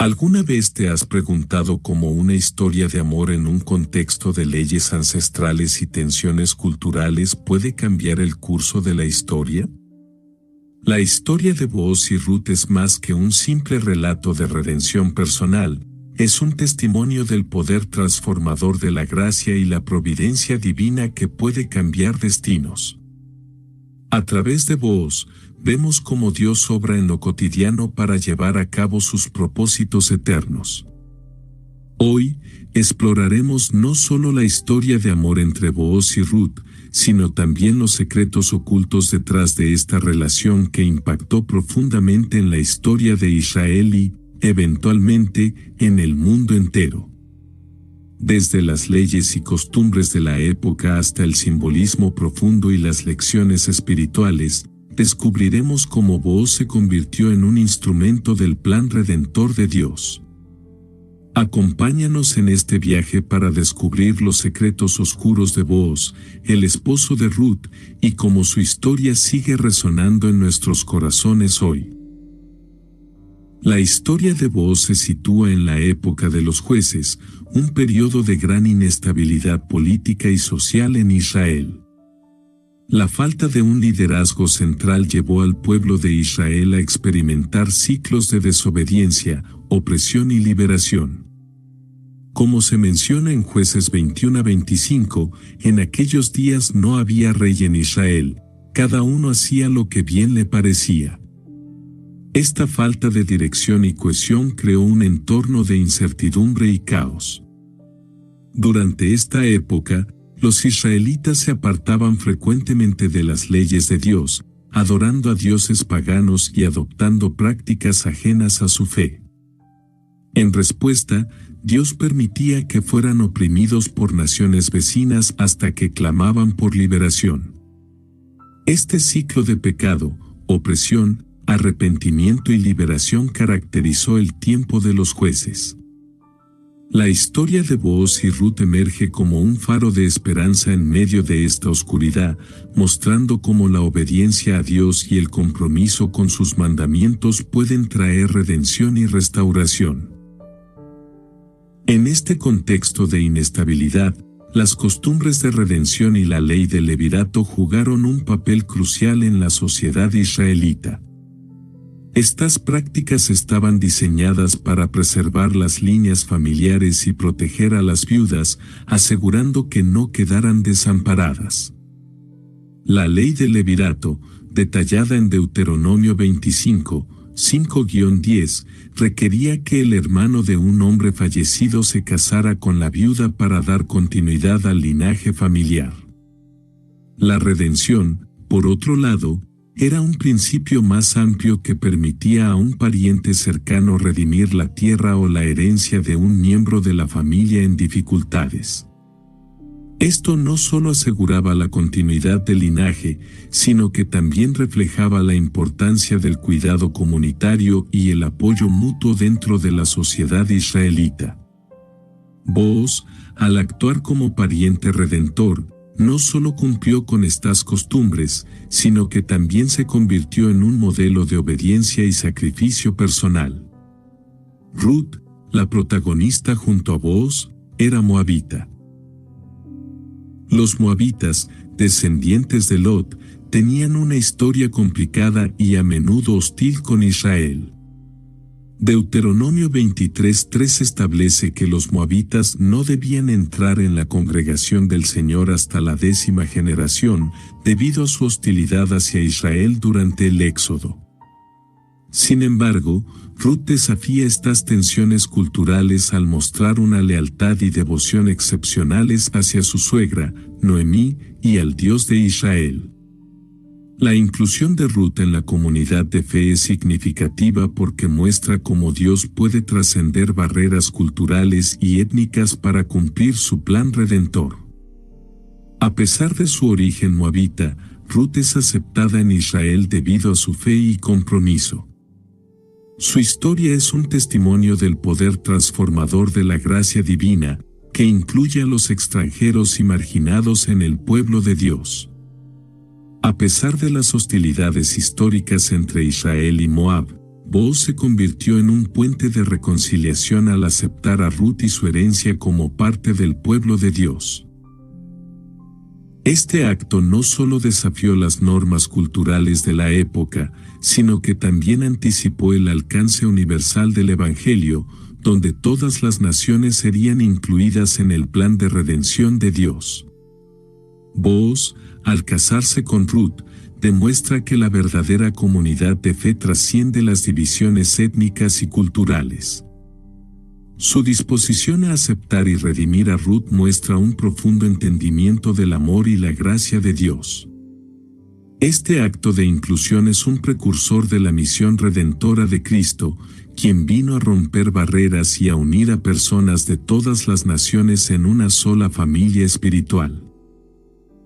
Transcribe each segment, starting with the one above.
¿Alguna vez te has preguntado cómo una historia de amor en un contexto de leyes ancestrales y tensiones culturales puede cambiar el curso de la historia? La historia de Booz y Ruth es más que un simple relato de redención personal, es un testimonio del poder transformador de la gracia y la providencia divina que puede cambiar destinos. A través de Booz, vemos cómo Dios obra en lo cotidiano para llevar a cabo sus propósitos eternos. Hoy, exploraremos no solo la historia de amor entre Booz y Ruth, sino también los secretos ocultos detrás de esta relación que impactó profundamente en la historia de Israel y, eventualmente, en el mundo entero. Desde las leyes y costumbres de la época hasta el simbolismo profundo y las lecciones espirituales, descubriremos cómo Booz se convirtió en un instrumento del plan redentor de Dios. Acompáñanos en este viaje para descubrir los secretos oscuros de Booz, el esposo de Ruth, y cómo su historia sigue resonando en nuestros corazones hoy. La historia de Booz se sitúa en la época de los jueces, un periodo de gran inestabilidad política y social en Israel. La falta de un liderazgo central llevó al pueblo de Israel a experimentar ciclos de desobediencia, opresión y liberación. Como se menciona en Jueces 21 a 25, en aquellos días no había rey en Israel, cada uno hacía lo que bien le parecía. Esta falta de dirección y cohesión creó un entorno de incertidumbre y caos. Durante esta época, los israelitas se apartaban frecuentemente de las leyes de Dios, adorando a dioses paganos y adoptando prácticas ajenas a su fe. En respuesta, Dios permitía que fueran oprimidos por naciones vecinas hasta que clamaban por liberación. Este ciclo de pecado, opresión, arrepentimiento y liberación caracterizó el tiempo de los jueces. La historia de Booz y Ruth emerge como un faro de esperanza en medio de esta oscuridad, mostrando cómo la obediencia a Dios y el compromiso con sus mandamientos pueden traer redención y restauración. En este contexto de inestabilidad, las costumbres de redención y la ley del levirato jugaron un papel crucial en la sociedad israelita. Estas prácticas estaban diseñadas para preservar las líneas familiares y proteger a las viudas, asegurando que no quedaran desamparadas. La ley del levirato, detallada en Deuteronomio 25, 5-10, requería que el hermano de un hombre fallecido se casara con la viuda para dar continuidad al linaje familiar. La redención, por otro lado, era un principio más amplio que permitía a un pariente cercano redimir la tierra o la herencia de un miembro de la familia en dificultades. Esto no solo aseguraba la continuidad del linaje, sino que también reflejaba la importancia del cuidado comunitario y el apoyo mutuo dentro de la sociedad israelita. Booz, al actuar como pariente redentor, no solo cumplió con estas costumbres, sino que también se convirtió en un modelo de obediencia y sacrificio personal. Ruth, la protagonista junto a Booz, era moabita. Los moabitas, descendientes de Lot, tenían una historia complicada y a menudo hostil con Israel. Deuteronomio 23:3 establece que los moabitas no debían entrar en la congregación del Señor hasta la 10ª generación, debido a su hostilidad hacia Israel durante el Éxodo. Sin embargo, Ruth desafía estas tensiones culturales al mostrar una lealtad y devoción excepcionales hacia su suegra, Noemí, y al Dios de Israel. La inclusión de Ruth en la comunidad de fe es significativa porque muestra cómo Dios puede trascender barreras culturales y étnicas para cumplir su plan redentor. A pesar de su origen moabita, Ruth es aceptada en Israel debido a su fe y compromiso. Su historia es un testimonio del poder transformador de la gracia divina, que incluye a los extranjeros y marginados en el pueblo de Dios. A pesar de las hostilidades históricas entre Israel y Moab, Booz se convirtió en un puente de reconciliación al aceptar a Ruth y su herencia como parte del pueblo de Dios. Este acto no solo desafió las normas culturales de la época, sino que también anticipó el alcance universal del Evangelio, donde todas las naciones serían incluidas en el plan de redención de Dios. Booz, al casarse con Ruth, demuestra que la verdadera comunidad de fe trasciende las divisiones étnicas y culturales. Su disposición a aceptar y redimir a Ruth muestra un profundo entendimiento del amor y la gracia de Dios. Este acto de inclusión es un precursor de la misión redentora de Cristo, quien vino a romper barreras y a unir a personas de todas las naciones en una sola familia espiritual.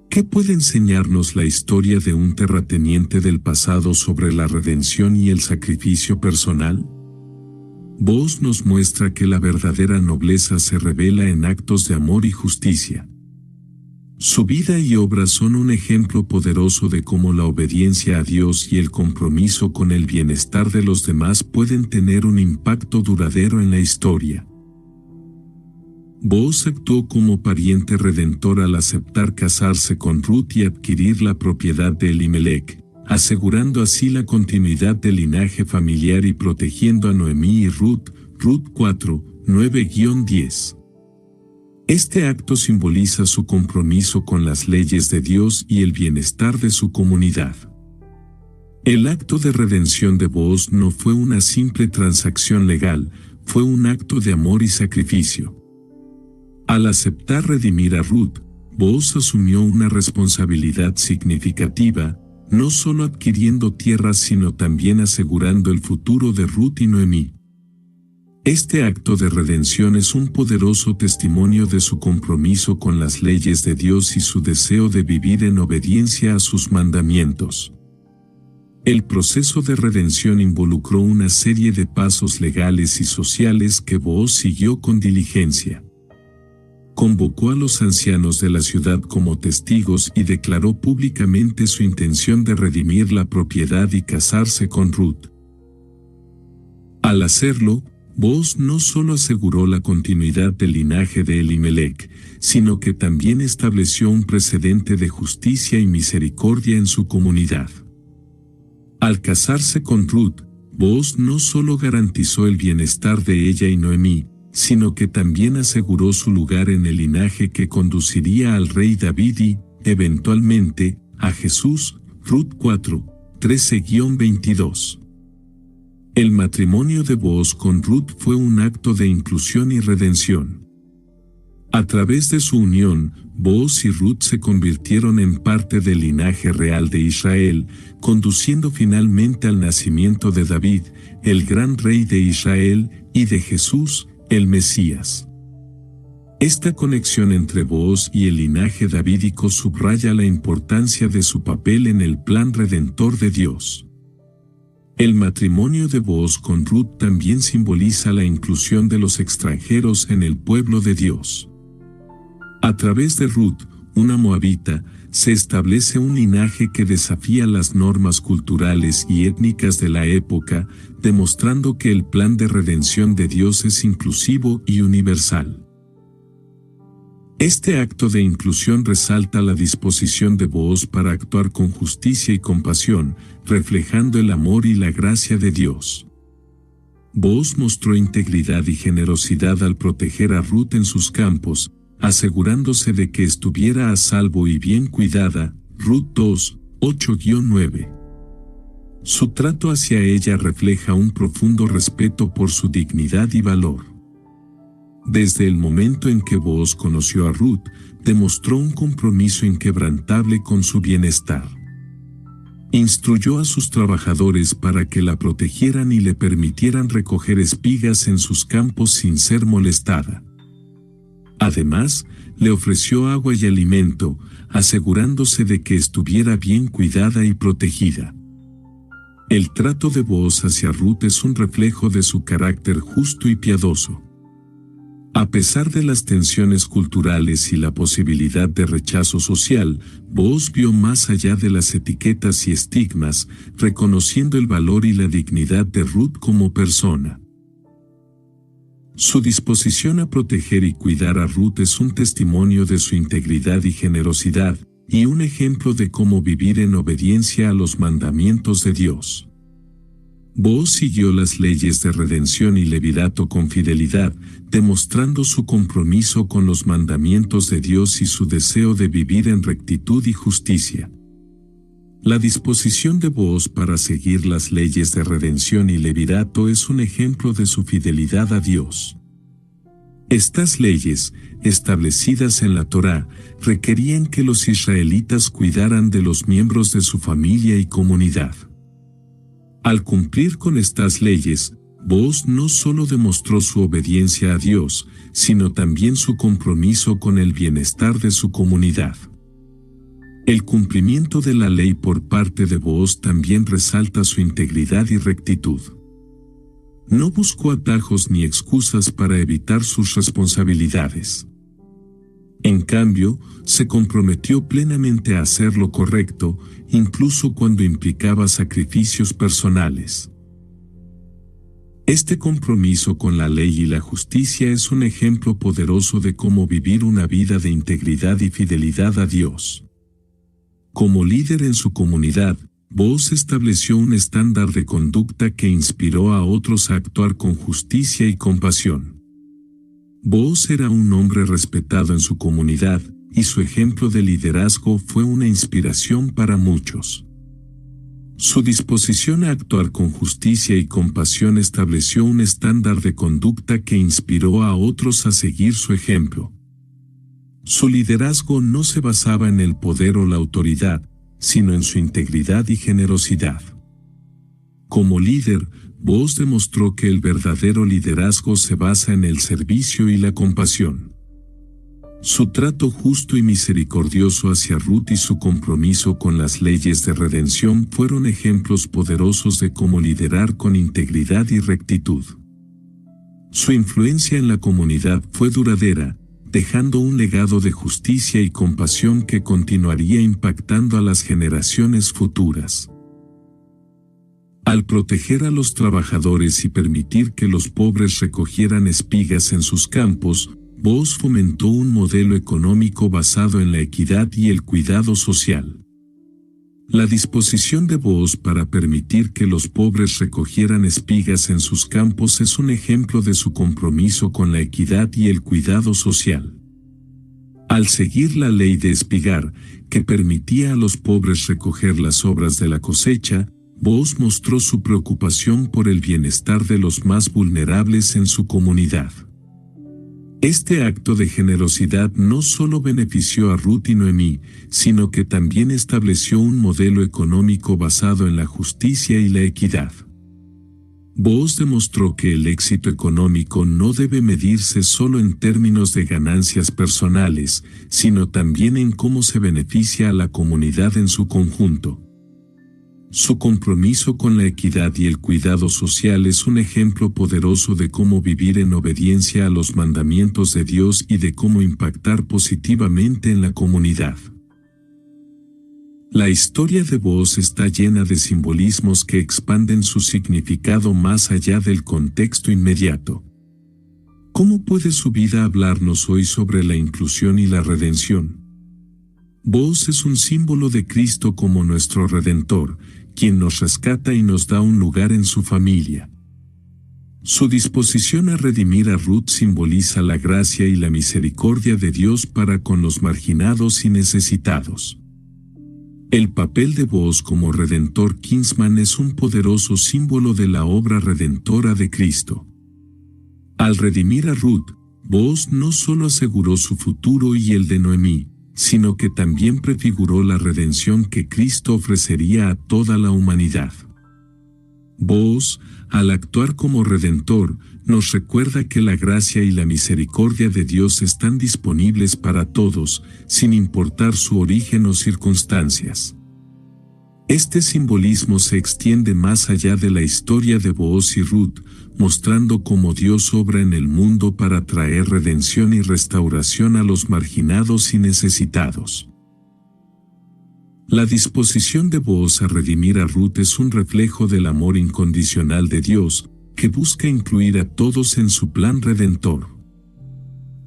¿Qué puede enseñarnos la historia de un terrateniente del pasado sobre la redención y el sacrificio personal? Booz nos muestra que la verdadera nobleza se revela en actos de amor y justicia. Su vida y obra son un ejemplo poderoso de cómo la obediencia a Dios y el compromiso con el bienestar de los demás pueden tener un impacto duradero en la historia. Booz actuó como pariente redentor al aceptar casarse con Ruth y adquirir la propiedad de Elimelech, asegurando así la continuidad del linaje familiar y protegiendo a Noemí y Ruth, Ruth 4, 9-10. Este acto simboliza su compromiso con las leyes de Dios y el bienestar de su comunidad. El acto de redención de Booz no fue una simple transacción legal, fue un acto de amor y sacrificio. Al aceptar redimir a Ruth, Booz asumió una responsabilidad significativa, no solo adquiriendo tierras sino también asegurando el futuro de Ruth y Noemí. Este acto de redención es un poderoso testimonio de su compromiso con las leyes de Dios y su deseo de vivir en obediencia a sus mandamientos. El proceso de redención involucró una serie de pasos legales y sociales que Booz siguió con diligencia. Convocó a los ancianos de la ciudad como testigos y declaró públicamente su intención de redimir la propiedad y casarse con Ruth. Al hacerlo, Booz no solo aseguró la continuidad del linaje de Elimelech, sino que también estableció un precedente de justicia y misericordia en su comunidad. Al casarse con Ruth, Booz no solo garantizó el bienestar de ella y Noemí, sino que también aseguró su lugar en el linaje que conduciría al rey David y, eventualmente, a Jesús, Ruth 4, 13-22. El matrimonio de Booz con Ruth fue un acto de inclusión y redención. A través de su unión, Booz y Ruth se convirtieron en parte del linaje real de Israel, conduciendo finalmente al nacimiento de David, el gran rey de Israel, y de Jesús, el Mesías. Esta conexión entre Booz y el linaje davídico subraya la importancia de su papel en el plan redentor de Dios. El matrimonio de Booz con Ruth también simboliza la inclusión de los extranjeros en el pueblo de Dios. A través de Ruth, una moabita, se establece un linaje que desafía las normas culturales y étnicas de la época, demostrando que el plan de redención de Dios es inclusivo y universal. Este acto de inclusión resalta la disposición de Booz para actuar con justicia y compasión, reflejando el amor y la gracia de Dios. Booz mostró integridad y generosidad al proteger a Ruth en sus campos, asegurándose de que estuviera a salvo y bien cuidada, Ruth 2, 8-9. Su trato hacia ella refleja un profundo respeto por su dignidad y valor. Desde el momento en que Booz conoció a Ruth, demostró un compromiso inquebrantable con su bienestar. Instruyó a sus trabajadores para que la protegieran y le permitieran recoger espigas en sus campos sin ser molestada. Además, le ofreció agua y alimento, asegurándose de que estuviera bien cuidada y protegida. El trato de Booz hacia Ruth es un reflejo de su carácter justo y piadoso. A pesar de las tensiones culturales y la posibilidad de rechazo social, Booz vio más allá de las etiquetas y estigmas, reconociendo el valor y la dignidad de Ruth como persona. Su disposición a proteger y cuidar a Ruth es un testimonio de su integridad y generosidad, y un ejemplo de cómo vivir en obediencia a los mandamientos de Dios. Booz siguió las leyes de redención y levirato con fidelidad, demostrando su compromiso con los mandamientos de Dios y su deseo de vivir en rectitud y justicia. La disposición de Booz para seguir las leyes de redención y levirato es un ejemplo de su fidelidad a Dios. Estas leyes, establecidas en la Torá, requerían que los israelitas cuidaran de los miembros de su familia y comunidad. Al cumplir con estas leyes, Booz no solo demostró su obediencia a Dios, sino también su compromiso con el bienestar de su comunidad. El cumplimiento de la ley por parte de Booz también resalta su integridad y rectitud. No buscó atajos ni excusas para evitar sus responsabilidades. En cambio, se comprometió plenamente a hacer lo correcto, incluso cuando implicaba sacrificios personales. Este compromiso con la ley y la justicia es un ejemplo poderoso de cómo vivir una vida de integridad y fidelidad a Dios. Como líder en su comunidad, Booz estableció un estándar de conducta que inspiró a otros a actuar con justicia y compasión. Booz era un hombre respetado en su comunidad, y su ejemplo de liderazgo fue una inspiración para muchos. Su disposición a actuar con justicia y compasión estableció un estándar de conducta que inspiró a otros a seguir su ejemplo. Su liderazgo no se basaba en el poder o la autoridad, sino en su integridad y generosidad. Como líder, Booz demostró que el verdadero liderazgo se basa en el servicio y la compasión. Su trato justo y misericordioso hacia Ruth y su compromiso con las leyes de redención fueron ejemplos poderosos de cómo liderar con integridad y rectitud. Su influencia en la comunidad fue duradera, dejando un legado de justicia y compasión que continuaría impactando a las generaciones futuras. Al proteger a los trabajadores y permitir que los pobres recogieran espigas en sus campos, Booz fomentó un modelo económico basado en la equidad y el cuidado social. La disposición de Booz para permitir que los pobres recogieran espigas en sus campos es un ejemplo de su compromiso con la equidad y el cuidado social. Al seguir la ley de espigar, que permitía a los pobres recoger las sobras de la cosecha, Booz mostró su preocupación por el bienestar de los más vulnerables en su comunidad. Este acto de generosidad no solo benefició a Ruth y Noemí, sino que también estableció un modelo económico basado en la justicia y la equidad. Booz demostró que el éxito económico no debe medirse solo en términos de ganancias personales, sino también en cómo se beneficia a la comunidad en su conjunto. Su compromiso con la equidad y el cuidado social es un ejemplo poderoso de cómo vivir en obediencia a los mandamientos de Dios y de cómo impactar positivamente en la comunidad. La historia de Booz está llena de simbolismos que expanden su significado más allá del contexto inmediato. ¿Cómo puede su vida hablarnos hoy sobre la inclusión y la redención? Booz es un símbolo de Cristo como nuestro Redentor, quien nos rescata y nos da un lugar en su familia. Su disposición a redimir a Ruth simboliza la gracia y la misericordia de Dios para con los marginados y necesitados. El papel de Booz como Redentor Kinsman es un poderoso símbolo de la obra redentora de Cristo. Al redimir a Ruth, Booz no solo aseguró su futuro y el de Noemí, sino que también prefiguró la redención que Cristo ofrecería a toda la humanidad. Booz, al actuar como Redentor, nos recuerda que la gracia y la misericordia de Dios están disponibles para todos, sin importar su origen o circunstancias. Este simbolismo se extiende más allá de la historia de Booz y Ruth, mostrando cómo Dios obra en el mundo para traer redención y restauración a los marginados y necesitados. La disposición de Booz a redimir a Ruth es un reflejo del amor incondicional de Dios, que busca incluir a todos en su plan redentor.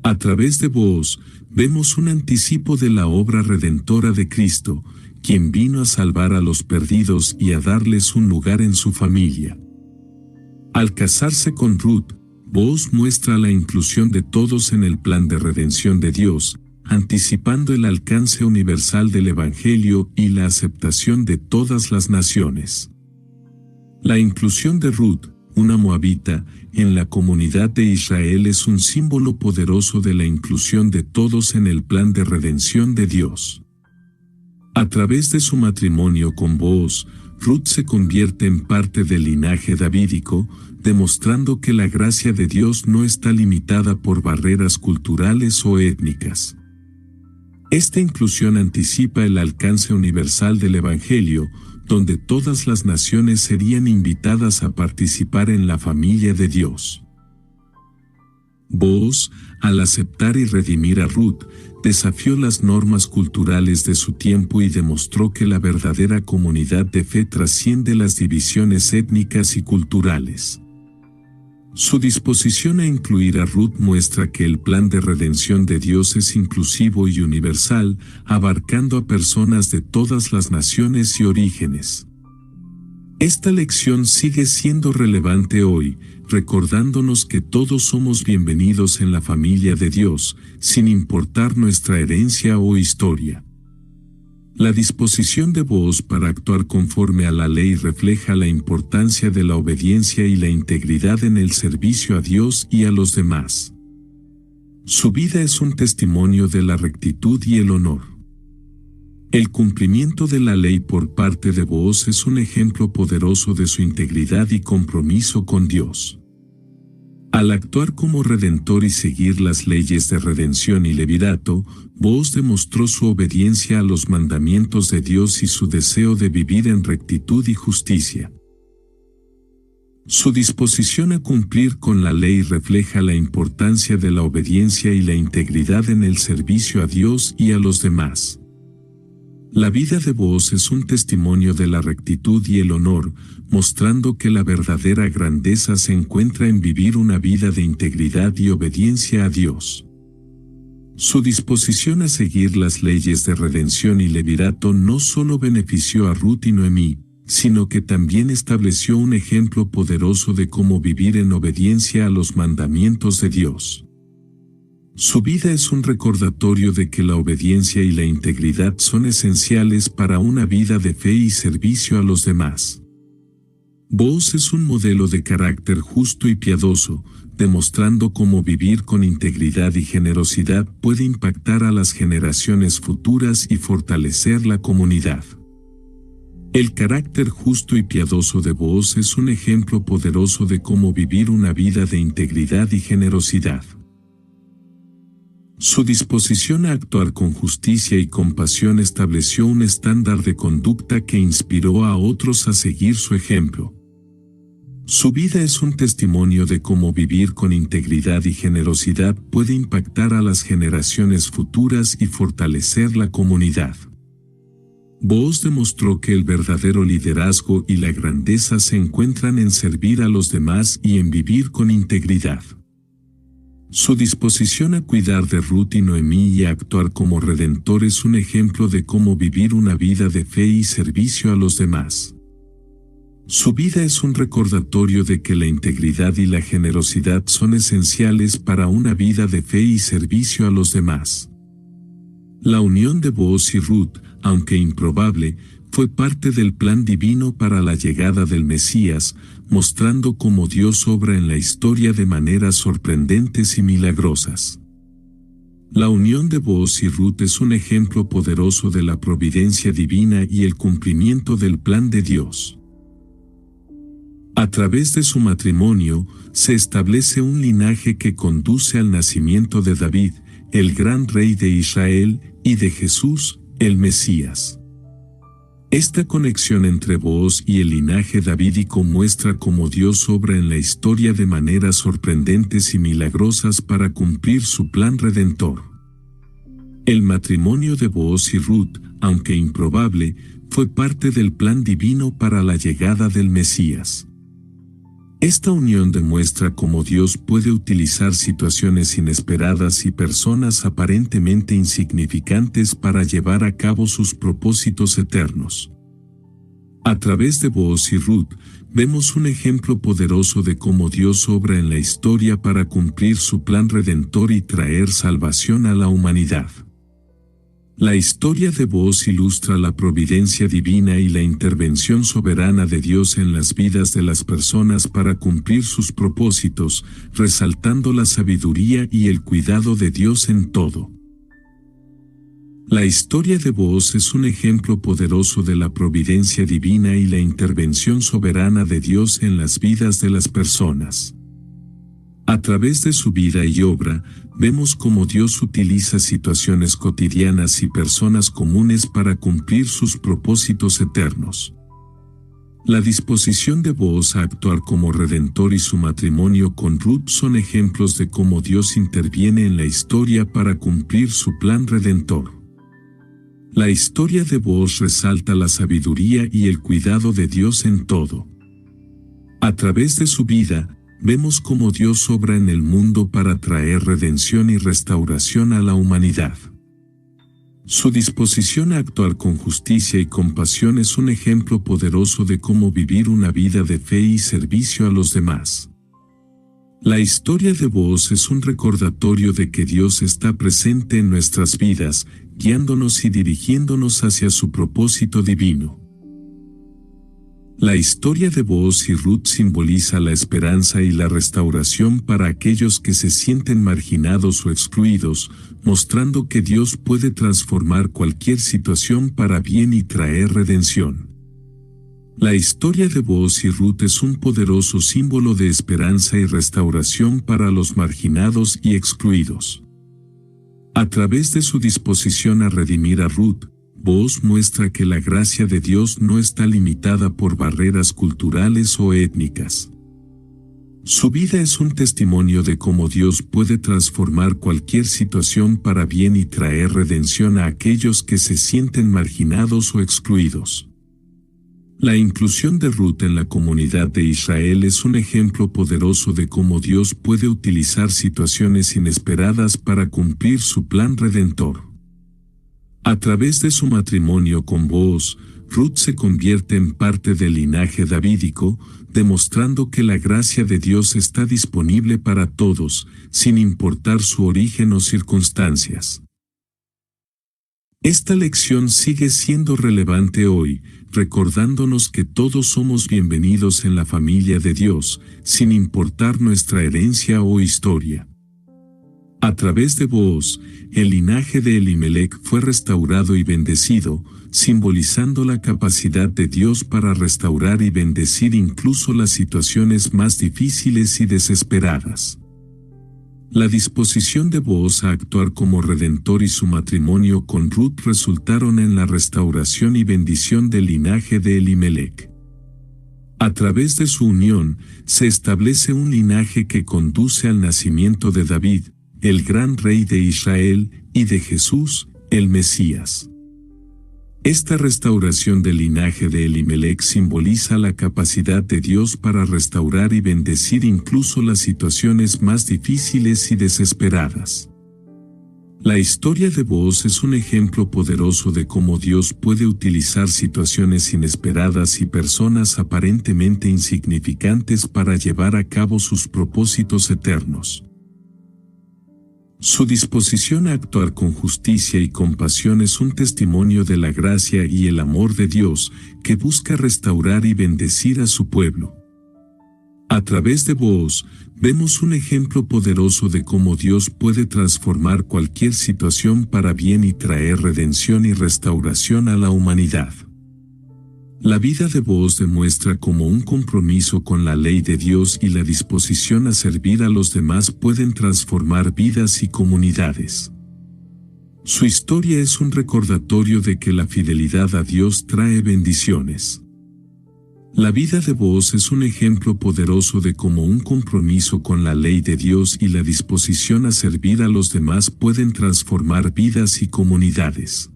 A través de Booz, vemos un anticipo de la obra redentora de Cristo, quien vino a salvar a los perdidos y a darles un lugar en su familia. Al casarse con Ruth, Booz muestra la inclusión de todos en el plan de redención de Dios, anticipando el alcance universal del Evangelio y la aceptación de todas las naciones. La inclusión de Ruth, una moabita, en la comunidad de Israel es un símbolo poderoso de la inclusión de todos en el plan de redención de Dios. A través de su matrimonio con Booz, Ruth se convierte en parte del linaje davídico, demostrando que la gracia de Dios no está limitada por barreras culturales o étnicas. Esta inclusión anticipa el alcance universal del Evangelio, donde todas las naciones serían invitadas a participar en la familia de Dios. Booz, al aceptar y redimir a Ruth, desafió las normas culturales de su tiempo y demostró que la verdadera comunidad de fe trasciende las divisiones étnicas y culturales. Su disposición a incluir a Ruth muestra que el plan de redención de Dios es inclusivo y universal, abarcando a personas de todas las naciones y orígenes. Esta lección sigue siendo relevante hoy, recordándonos que todos somos bienvenidos en la familia de Dios, sin importar nuestra herencia o historia. La disposición de Booz para actuar conforme a la ley refleja la importancia de la obediencia y la integridad en el servicio a Dios y a los demás. Su vida es un testimonio de la rectitud y el honor. El cumplimiento de la ley por parte de Booz es un ejemplo poderoso de su integridad y compromiso con Dios. Al actuar como redentor y seguir las leyes de redención y levirato, Booz demostró su obediencia a los mandamientos de Dios y su deseo de vivir en rectitud y justicia. Su disposición a cumplir con la ley refleja la importancia de la obediencia y la integridad en el servicio a Dios y a los demás. La vida de Booz es un testimonio de la rectitud y el honor, mostrando que la verdadera grandeza se encuentra en vivir una vida de integridad y obediencia a Dios. Su disposición a seguir las leyes de redención y levirato no solo benefició a Ruth y Noemí, sino que también estableció un ejemplo poderoso de cómo vivir en obediencia a los mandamientos de Dios. Su vida es un recordatorio de que la obediencia y la integridad son esenciales para una vida de fe y servicio a los demás. Booz es un modelo de carácter justo y piadoso, demostrando cómo vivir con integridad y generosidad puede impactar a las generaciones futuras y fortalecer la comunidad. El carácter justo y piadoso de Booz es un ejemplo poderoso de cómo vivir una vida de integridad y generosidad. Su disposición a actuar con justicia y compasión estableció un estándar de conducta que inspiró a otros a seguir su ejemplo. Su vida es un testimonio de cómo vivir con integridad y generosidad puede impactar a las generaciones futuras y fortalecer la comunidad. Booz demostró que el verdadero liderazgo y la grandeza se encuentran en servir a los demás y en vivir con integridad. Su disposición a cuidar de Ruth y Noemí y a actuar como redentor es un ejemplo de cómo vivir una vida de fe y servicio a los demás. Su vida es un recordatorio de que la integridad y la generosidad son esenciales para una vida de fe y servicio a los demás. La unión de Booz y Ruth, aunque improbable, fue parte del plan divino para la llegada del Mesías, mostrando cómo Dios obra en la historia de maneras sorprendentes y milagrosas. La unión de Booz y Ruth es un ejemplo poderoso de la providencia divina y el cumplimiento del plan de Dios. A través de su matrimonio, se establece un linaje que conduce al nacimiento de David, el gran rey de Israel, y de Jesús, el Mesías. Esta conexión entre Booz y el linaje davídico muestra cómo Dios obra en la historia de maneras sorprendentes y milagrosas para cumplir su plan redentor. El matrimonio de Booz y Ruth, aunque improbable, fue parte del plan divino para la llegada del Mesías. Esta unión demuestra cómo Dios puede utilizar situaciones inesperadas y personas aparentemente insignificantes para llevar a cabo sus propósitos eternos. A través de Booz y Ruth, vemos un ejemplo poderoso de cómo Dios obra en la historia para cumplir su plan redentor y traer salvación a la humanidad. La historia de Booz ilustra la providencia divina y la intervención soberana de Dios en las vidas de las personas para cumplir sus propósitos, resaltando la sabiduría y el cuidado de Dios en todo. La historia de Booz es un ejemplo poderoso de la providencia divina y la intervención soberana de Dios en las vidas de las personas. A través de su vida y obra, vemos cómo Dios utiliza situaciones cotidianas y personas comunes para cumplir sus propósitos eternos. La disposición de Booz a actuar como redentor y su matrimonio con Ruth son ejemplos de cómo Dios interviene en la historia para cumplir su plan redentor. La historia de Booz resalta la sabiduría y el cuidado de Dios en todo. A través de su vida, vemos cómo Dios obra en el mundo para traer redención y restauración a la humanidad. Su disposición a actuar con justicia y compasión es un ejemplo poderoso de cómo vivir una vida de fe y servicio a los demás. La historia de Booz es un recordatorio de que Dios está presente en nuestras vidas, guiándonos y dirigiéndonos hacia su propósito divino. La historia de Booz y Ruth simboliza la esperanza y la restauración para aquellos que se sienten marginados o excluidos, mostrando que Dios puede transformar cualquier situación para bien y traer redención. La historia de Booz y Ruth es un poderoso símbolo de esperanza y restauración para los marginados y excluidos. A través de su disposición a redimir a Ruth, Booz muestra que la gracia de Dios no está limitada por barreras culturales o étnicas. Su vida es un testimonio de cómo Dios puede transformar cualquier situación para bien y traer redención a aquellos que se sienten marginados o excluidos. La inclusión de Ruth en la comunidad de Israel es un ejemplo poderoso de cómo Dios puede utilizar situaciones inesperadas para cumplir su plan redentor. A través de su matrimonio con Booz, Ruth se convierte en parte del linaje davídico, demostrando que la gracia de Dios está disponible para todos, sin importar su origen o circunstancias. Esta lección sigue siendo relevante hoy, recordándonos que todos somos bienvenidos en la familia de Dios, sin importar nuestra herencia o historia. A través de Booz, el linaje de Elimelec fue restaurado y bendecido, simbolizando la capacidad de Dios para restaurar y bendecir incluso las situaciones más difíciles y desesperadas. La disposición de Booz a actuar como redentor y su matrimonio con Ruth resultaron en la restauración y bendición del linaje de Elimelec. A través de su unión, se establece un linaje que conduce al nacimiento de David, el gran rey de Israel, y de Jesús, el Mesías. Esta restauración del linaje de Elimelec simboliza la capacidad de Dios para restaurar y bendecir incluso las situaciones más difíciles y desesperadas. La historia de Booz es un ejemplo poderoso de cómo Dios puede utilizar situaciones inesperadas y personas aparentemente insignificantes para llevar a cabo sus propósitos eternos. Su disposición a actuar con justicia y compasión es un testimonio de la gracia y el amor de Dios, que busca restaurar y bendecir a su pueblo. A través de Booz, vemos un ejemplo poderoso de cómo Dios puede transformar cualquier situación para bien y traer redención y restauración a la humanidad. La vida de Booz demuestra cómo un compromiso con la ley de Dios y la disposición a servir a los demás pueden transformar vidas y comunidades. Su historia es un recordatorio de que la fidelidad a Dios trae bendiciones. La vida de Booz es un ejemplo poderoso de cómo un compromiso con la ley de Dios y la disposición a servir a los demás pueden transformar vidas y comunidades.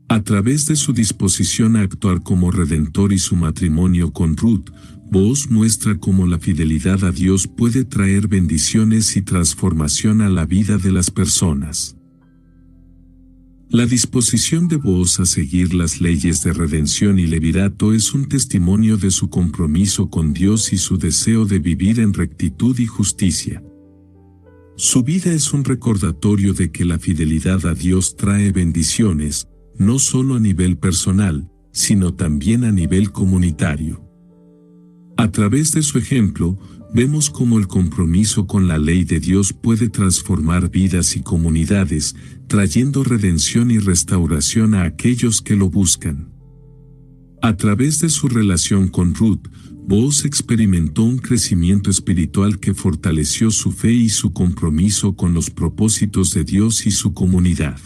A través de su disposición a actuar como redentor y su matrimonio con Ruth, Booz muestra cómo la fidelidad a Dios puede traer bendiciones y transformación a la vida de las personas. La disposición de Booz a seguir las leyes de redención y levirato es un testimonio de su compromiso con Dios y su deseo de vivir en rectitud y justicia. Su vida es un recordatorio de que la fidelidad a Dios trae bendiciones, no solo a nivel personal, sino también a nivel comunitario. A través de su ejemplo, vemos cómo el compromiso con la ley de Dios puede transformar vidas y comunidades, trayendo redención y restauración a aquellos que lo buscan. A través de su relación con Ruth, Booz experimentó un crecimiento espiritual que fortaleció su fe y su compromiso con los propósitos de Dios y su comunidad.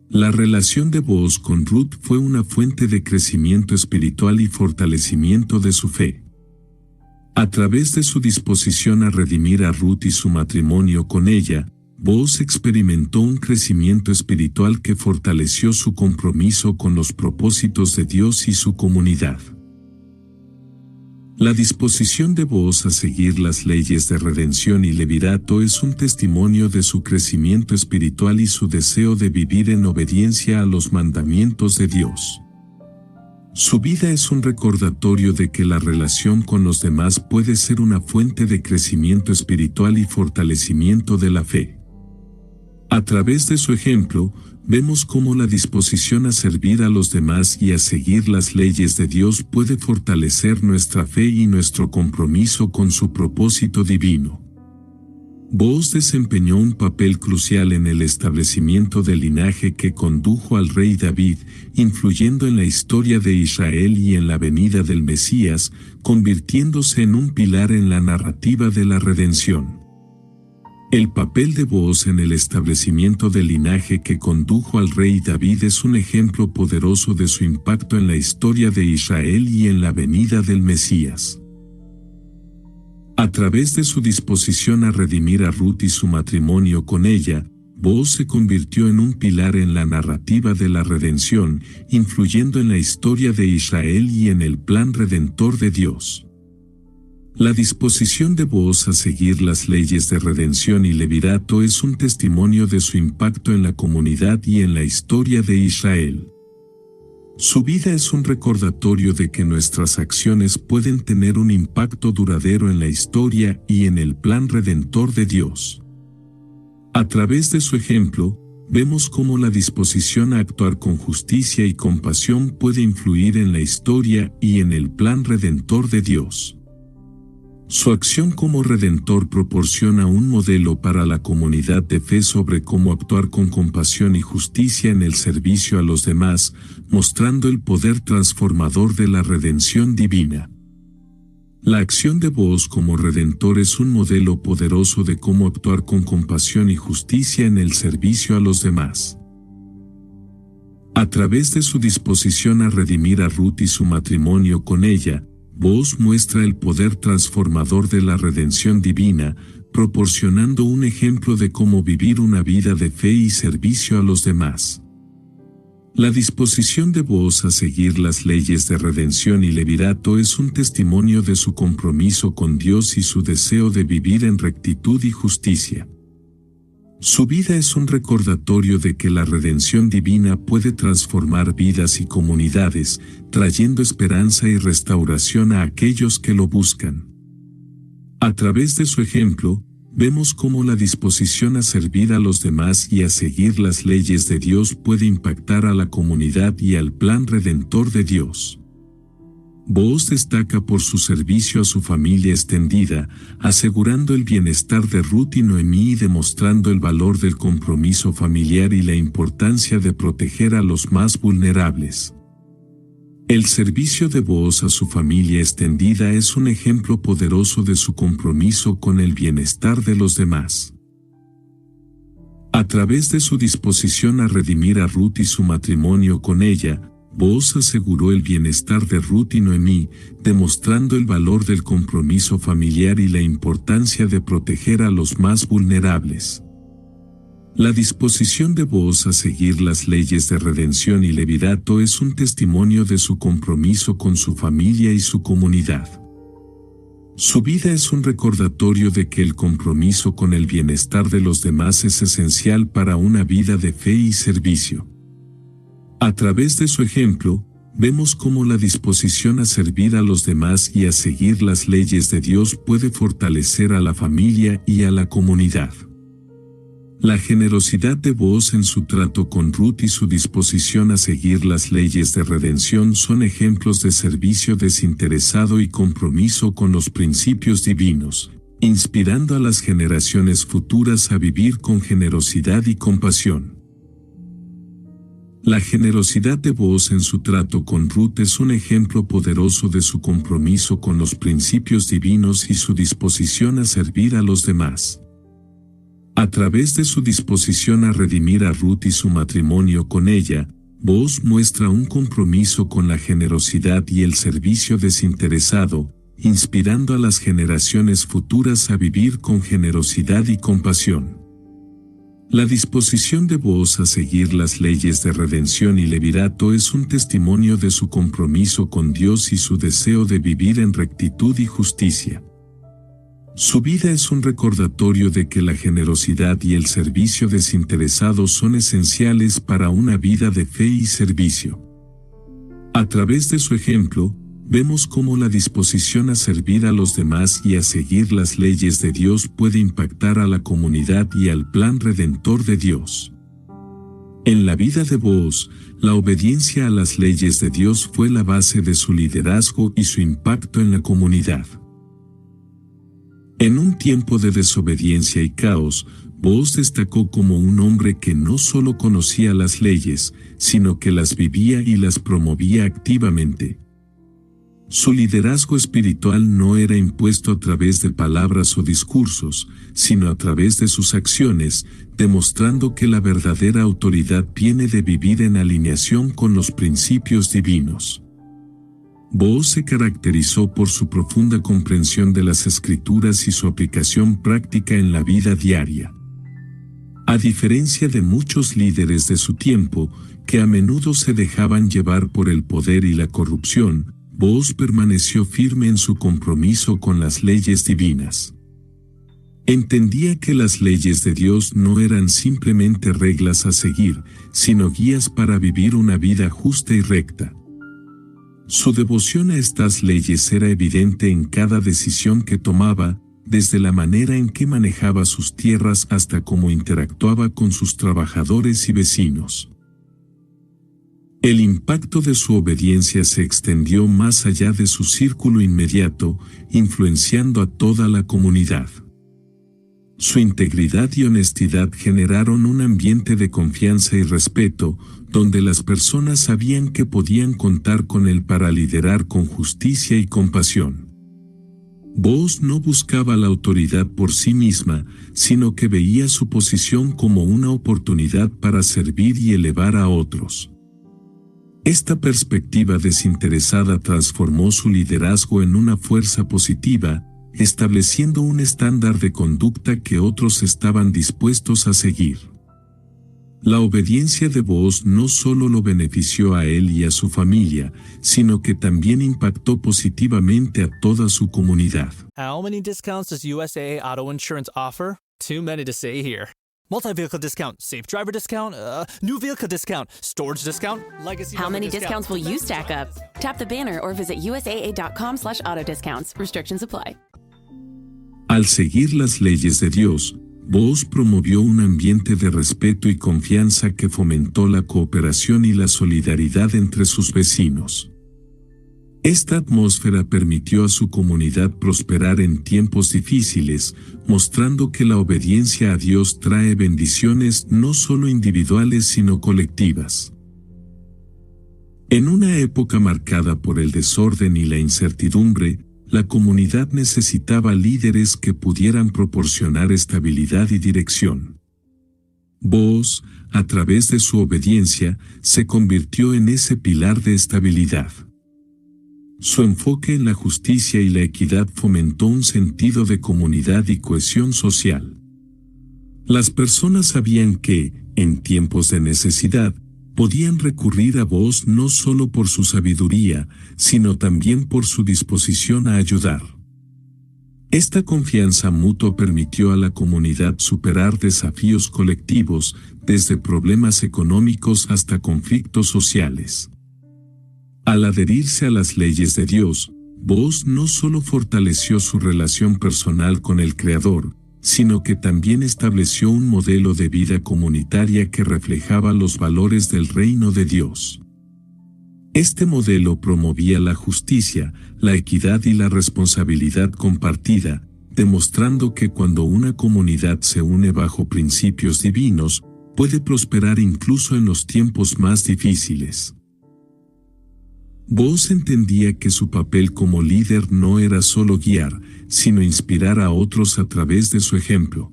La relación de Booz con Ruth fue una fuente de crecimiento espiritual y fortalecimiento de su fe. A través de su disposición a redimir a Ruth y su matrimonio con ella, Booz experimentó un crecimiento espiritual que fortaleció su compromiso con los propósitos de Dios y su comunidad. La disposición de Booz a seguir las leyes de redención y levirato es un testimonio de su crecimiento espiritual y su deseo de vivir en obediencia a los mandamientos de Dios. Su vida es un recordatorio de que la relación con los demás puede ser una fuente de crecimiento espiritual y fortalecimiento de la fe. A través de su ejemplo, vemos cómo la disposición a servir a los demás y a seguir las leyes de Dios puede fortalecer nuestra fe y nuestro compromiso con su propósito divino. Booz desempeñó un papel crucial en el establecimiento del linaje que condujo al rey David, influyendo en la historia de Israel y en la venida del Mesías, convirtiéndose en un pilar en la narrativa de la redención. El papel de Booz en el establecimiento del linaje que condujo al rey David es un ejemplo poderoso de su impacto en la historia de Israel y en la venida del Mesías. A través de su disposición a redimir a Ruth y su matrimonio con ella, Booz se convirtió en un pilar en la narrativa de la redención, influyendo en la historia de Israel y en el plan redentor de Dios. La disposición de Booz a seguir las leyes de redención y levirato es un testimonio de su impacto en la comunidad y en la historia de Israel. Su vida es un recordatorio de que nuestras acciones pueden tener un impacto duradero en la historia y en el plan redentor de Dios. A través de su ejemplo, vemos cómo la disposición a actuar con justicia y compasión puede influir en la historia y en el plan redentor de Dios. Su acción como redentor proporciona un modelo para la comunidad de fe sobre cómo actuar con compasión y justicia en el servicio a los demás, mostrando el poder transformador de la redención divina. La acción de Booz como redentor es un modelo poderoso de cómo actuar con compasión y justicia en el servicio a los demás. A través de su disposición a redimir a Ruth y su matrimonio con ella, Booz muestra el poder transformador de la redención divina, proporcionando un ejemplo de cómo vivir una vida de fe y servicio a los demás. La disposición de Booz a seguir las leyes de redención y levirato es un testimonio de su compromiso con Dios y su deseo de vivir en rectitud y justicia. Su vida es un recordatorio de que la redención divina puede transformar vidas y comunidades, trayendo esperanza y restauración a aquellos que lo buscan. A través de su ejemplo, vemos cómo la disposición a servir a los demás y a seguir las leyes de Dios puede impactar a la comunidad y al plan redentor de Dios. Booz destaca por su servicio a su familia extendida, asegurando el bienestar de Ruth y Noemí y demostrando el valor del compromiso familiar y la importancia de proteger a los más vulnerables. El servicio de Booz a su familia extendida es un ejemplo poderoso de su compromiso con el bienestar de los demás. A través de su disposición a redimir a Ruth y su matrimonio con ella, Booz aseguró el bienestar de Ruth y Noemí, demostrando el valor del compromiso familiar y la importancia de proteger a los más vulnerables. La disposición de Booz a seguir las leyes de redención y levirato es un testimonio de su compromiso con su familia y su comunidad. Su vida es un recordatorio de que el compromiso con el bienestar de los demás es esencial para una vida de fe y servicio. A través de su ejemplo, vemos cómo la disposición a servir a los demás y a seguir las leyes de Dios puede fortalecer a la familia y a la comunidad. La generosidad de Booz en su trato con Ruth y su disposición a seguir las leyes de redención son ejemplos de servicio desinteresado y compromiso con los principios divinos, inspirando a las generaciones futuras a vivir con generosidad y compasión. La generosidad de Booz en su trato con Ruth es un ejemplo poderoso de su compromiso con los principios divinos y su disposición a servir a los demás. A través de su disposición a redimir a Ruth y su matrimonio con ella, Booz muestra un compromiso con la generosidad y el servicio desinteresado, inspirando a las generaciones futuras a vivir con generosidad y compasión. La disposición de Booz a seguir las leyes de redención y levirato es un testimonio de su compromiso con Dios y su deseo de vivir en rectitud y justicia. Su vida es un recordatorio de que la generosidad y el servicio desinteresado son esenciales para una vida de fe y servicio. A través de su ejemplo, vemos cómo la disposición a servir a los demás y a seguir las leyes de Dios puede impactar a la comunidad y al plan redentor de Dios. En la vida de Booz, la obediencia a las leyes de Dios fue la base de su liderazgo y su impacto en la comunidad. En un tiempo de desobediencia y caos, Booz destacó como un hombre que no solo conocía las leyes, sino que las vivía y las promovía activamente. Su liderazgo espiritual no era impuesto a través de palabras o discursos, sino a través de sus acciones, demostrando que la verdadera autoridad viene de vivir en alineación con los principios divinos. Booz se caracterizó por su profunda comprensión de las Escrituras y su aplicación práctica en la vida diaria. A diferencia de muchos líderes de su tiempo, que a menudo se dejaban llevar por el poder y la corrupción, Booz permaneció firme en su compromiso con las leyes divinas. Entendía que las leyes de Dios no eran simplemente reglas a seguir, sino guías para vivir una vida justa y recta. Su devoción a estas leyes era evidente en cada decisión que tomaba, desde la manera en que manejaba sus tierras hasta cómo interactuaba con sus trabajadores y vecinos. El impacto de su obediencia se extendió más allá de su círculo inmediato, influenciando a toda la comunidad. Su integridad y honestidad generaron un ambiente de confianza y respeto, donde las personas sabían que podían contar con él para liderar con justicia y compasión. Booz no buscaba la autoridad por sí misma, sino que veía su posición como una oportunidad para servir y elevar a otros. Esta perspectiva desinteresada transformó su liderazgo en una fuerza positiva, estableciendo un estándar de conducta que otros estaban dispuestos a seguir. La obediencia de Booz no solo lo benefició a él y a su familia, sino que también impactó positivamente a toda su comunidad. How many discounts does USAA Auto Insurance offer? Too many to say here. Multi-vehicle discount, safe driver discount, new vehicle discount, storage discount, legacy. How many discounts will you stack up? Tap the banner or visit usaa.com/autodiscounts. Restrictions apply. Al seguir las leyes de Dios, Booz promovió un ambiente de respeto y confianza que fomentó la cooperación y la solidaridad entre sus vecinos. Esta atmósfera permitió a su comunidad prosperar en tiempos difíciles, mostrando que la obediencia a Dios trae bendiciones no solo individuales sino colectivas. En una época marcada por el desorden y la incertidumbre, la comunidad necesitaba líderes que pudieran proporcionar estabilidad y dirección. Booz, a través de su obediencia, se convirtió en ese pilar de estabilidad. Su enfoque en la justicia y la equidad fomentó un sentido de comunidad y cohesión social. Las personas sabían que, en tiempos de necesidad, podían recurrir a Booz no solo por su sabiduría, sino también por su disposición a ayudar. Esta confianza mutua permitió a la comunidad superar desafíos colectivos, desde problemas económicos hasta conflictos sociales. Al adherirse a las leyes de Dios, Booz no solo fortaleció su relación personal con el Creador, sino que también estableció un modelo de vida comunitaria que reflejaba los valores del reino de Dios. Este modelo promovía la justicia, la equidad y la responsabilidad compartida, demostrando que cuando una comunidad se une bajo principios divinos, puede prosperar incluso en los tiempos más difíciles. Booz entendía que su papel como líder no era solo guiar, sino inspirar a otros a través de su ejemplo.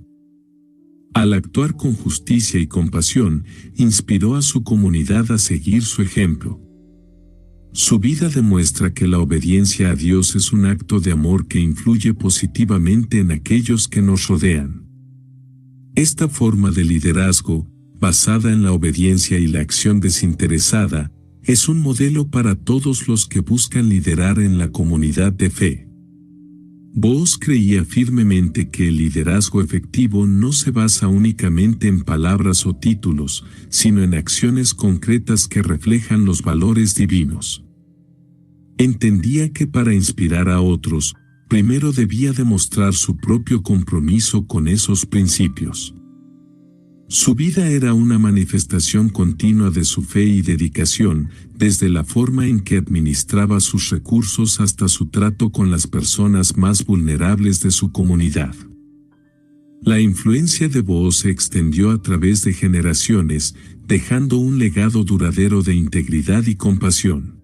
Al actuar con justicia y compasión, inspiró a su comunidad a seguir su ejemplo. Su vida demuestra que la obediencia a Dios es un acto de amor que influye positivamente en aquellos que nos rodean. Esta forma de liderazgo, basada en la obediencia y la acción desinteresada, es un modelo para todos los que buscan liderar en la comunidad de fe. Booz creía firmemente que el liderazgo efectivo no se basa únicamente en palabras o títulos, sino en acciones concretas que reflejan los valores divinos. Entendía que para inspirar a otros, primero debía demostrar su propio compromiso con esos principios. Su vida era una manifestación continua de su fe y dedicación, desde la forma en que administraba sus recursos hasta su trato con las personas más vulnerables de su comunidad. La influencia de Booz se extendió a través de generaciones, dejando un legado duradero de integridad y compasión.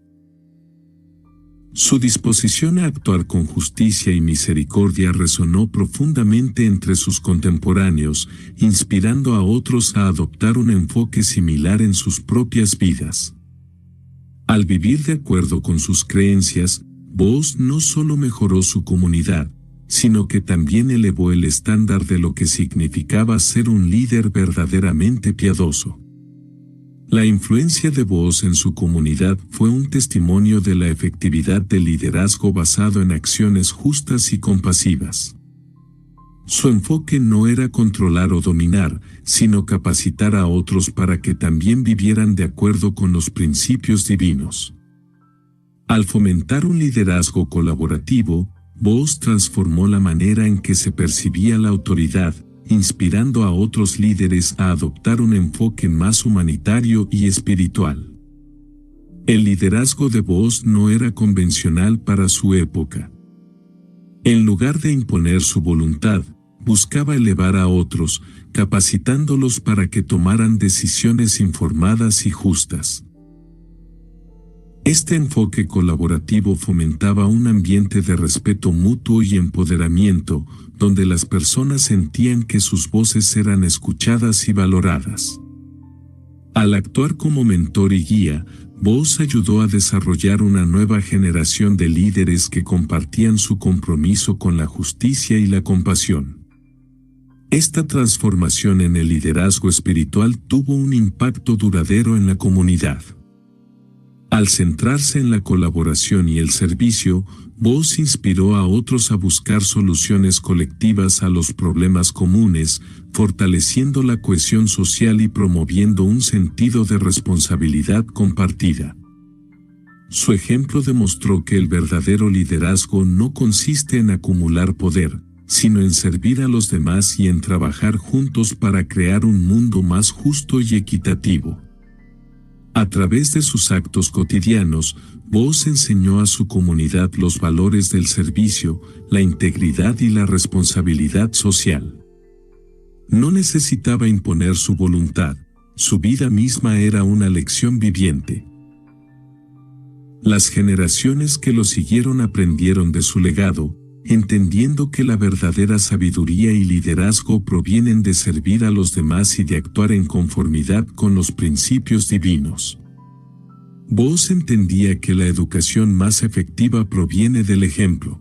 Su disposición a actuar con justicia y misericordia resonó profundamente entre sus contemporáneos, inspirando a otros a adoptar un enfoque similar en sus propias vidas. Al vivir de acuerdo con sus creencias, Booz no solo mejoró su comunidad, sino que también elevó el estándar de lo que significaba ser un líder verdaderamente piadoso. La influencia de Booz en su comunidad fue un testimonio de la efectividad del liderazgo basado en acciones justas y compasivas. Su enfoque no era controlar o dominar, sino capacitar a otros para que también vivieran de acuerdo con los principios divinos. Al fomentar un liderazgo colaborativo, Booz transformó la manera en que se percibía la autoridad, inspirando a otros líderes a adoptar un enfoque más humanitario y espiritual. El liderazgo de Booz no era convencional para su época. En lugar de imponer su voluntad, buscaba elevar a otros, capacitándolos para que tomaran decisiones informadas y justas. Este enfoque colaborativo fomentaba un ambiente de respeto mutuo y empoderamiento, donde las personas sentían que sus voces eran escuchadas y valoradas. Al actuar como mentor y guía, Booz ayudó a desarrollar una nueva generación de líderes que compartían su compromiso con la justicia y la compasión. Esta transformación en el liderazgo espiritual tuvo un impacto duradero en la comunidad. Al centrarse en la colaboración y el servicio, Booz inspiró a otros a buscar soluciones colectivas a los problemas comunes, fortaleciendo la cohesión social y promoviendo un sentido de responsabilidad compartida. Su ejemplo demostró que el verdadero liderazgo no consiste en acumular poder, sino en servir a los demás y en trabajar juntos para crear un mundo más justo y equitativo. A través de sus actos cotidianos, Booz enseñó a su comunidad los valores del servicio, la integridad y la responsabilidad social. No necesitaba imponer su voluntad, su vida misma era una lección viviente. Las generaciones que lo siguieron aprendieron de su legado, entendiendo que la verdadera sabiduría y liderazgo provienen de servir a los demás y de actuar en conformidad con los principios divinos. Booz entendía que la educación más efectiva proviene del ejemplo.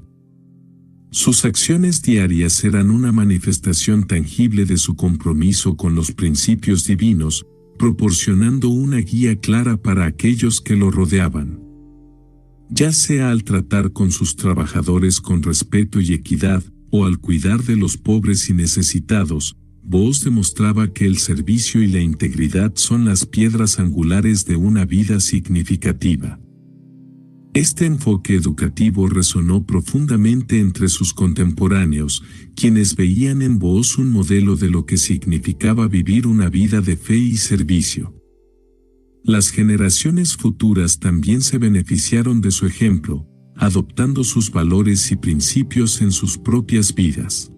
Sus acciones diarias eran una manifestación tangible de su compromiso con los principios divinos, proporcionando una guía clara para aquellos que lo rodeaban. Ya sea al tratar con sus trabajadores con respeto y equidad, o al cuidar de los pobres y necesitados, Booz demostraba que el servicio y la integridad son las piedras angulares de una vida significativa. Este enfoque educativo resonó profundamente entre sus contemporáneos, quienes veían en Booz un modelo de lo que significaba vivir una vida de fe y servicio. Las generaciones futuras también se beneficiaron de su ejemplo, adoptando sus valores y principios en sus propias vidas.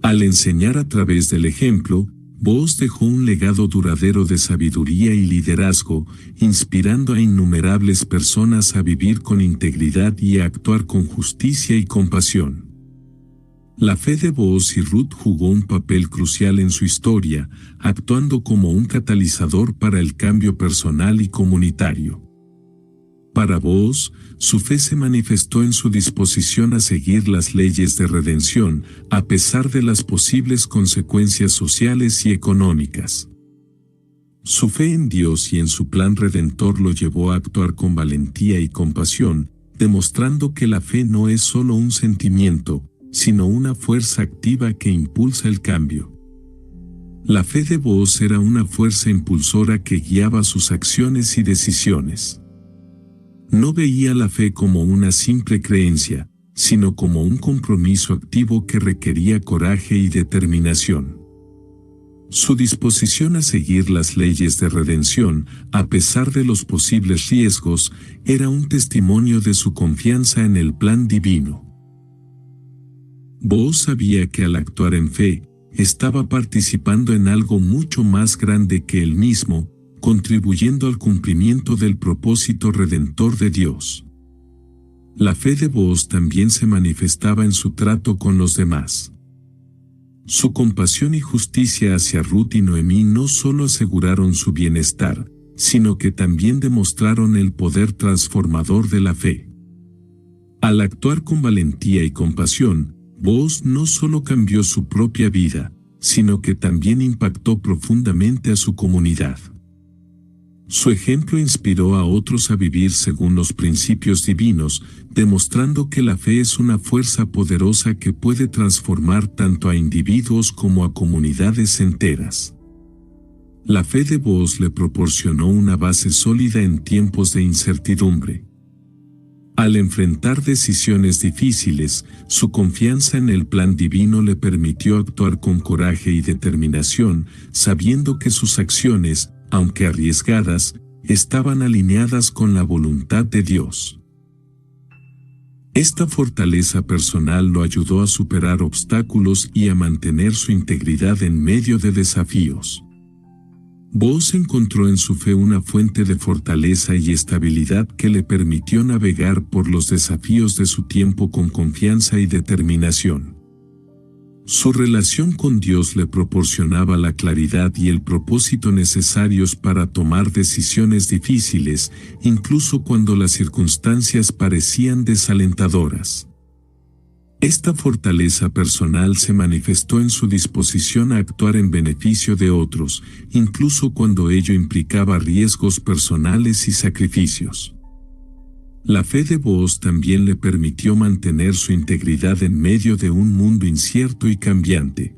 Al enseñar a través del ejemplo, Booz dejó un legado duradero de sabiduría y liderazgo, inspirando a innumerables personas a vivir con integridad y a actuar con justicia y compasión. La fe de Booz y Ruth jugó un papel crucial en su historia, actuando como un catalizador para el cambio personal y comunitario. Para Booz, su fe se manifestó en su disposición a seguir las leyes de redención, a pesar de las posibles consecuencias sociales y económicas. Su fe en Dios y en su plan redentor lo llevó a actuar con valentía y compasión, demostrando que la fe no es solo un sentimiento, sino una fuerza activa que impulsa el cambio. La fe de Booz era una fuerza impulsora que guiaba sus acciones y decisiones. No veía la fe como una simple creencia, sino como un compromiso activo que requería coraje y determinación. Su disposición a seguir las leyes de redención, a pesar de los posibles riesgos, era un testimonio de su confianza en el plan divino. Booz sabía que al actuar en fe, estaba participando en algo mucho más grande que él mismo, contribuyendo al cumplimiento del propósito redentor de Dios. La fe de Booz también se manifestaba en su trato con los demás. Su compasión y justicia hacia Ruth y Noemí no solo aseguraron su bienestar, sino que también demostraron el poder transformador de la fe. Al actuar con valentía y compasión, Booz no solo cambió su propia vida, sino que también impactó profundamente a su comunidad. Su ejemplo inspiró a otros a vivir según los principios divinos, demostrando que la fe es una fuerza poderosa que puede transformar tanto a individuos como a comunidades enteras. La fe de Booz le proporcionó una base sólida en tiempos de incertidumbre. Al enfrentar decisiones difíciles, su confianza en el plan divino le permitió actuar con coraje y determinación, sabiendo que sus acciones, aunque arriesgadas, estaban alineadas con la voluntad de Dios. Esta fortaleza personal lo ayudó a superar obstáculos y a mantener su integridad en medio de desafíos. Booz encontró en su fe una fuente de fortaleza y estabilidad que le permitió navegar por los desafíos de su tiempo con confianza y determinación. Su relación con Dios le proporcionaba la claridad y el propósito necesarios para tomar decisiones difíciles, incluso cuando las circunstancias parecían desalentadoras. Esta fortaleza personal se manifestó en su disposición a actuar en beneficio de otros, incluso cuando ello implicaba riesgos personales y sacrificios. La fe de Booz también le permitió mantener su integridad en medio de un mundo incierto y cambiante.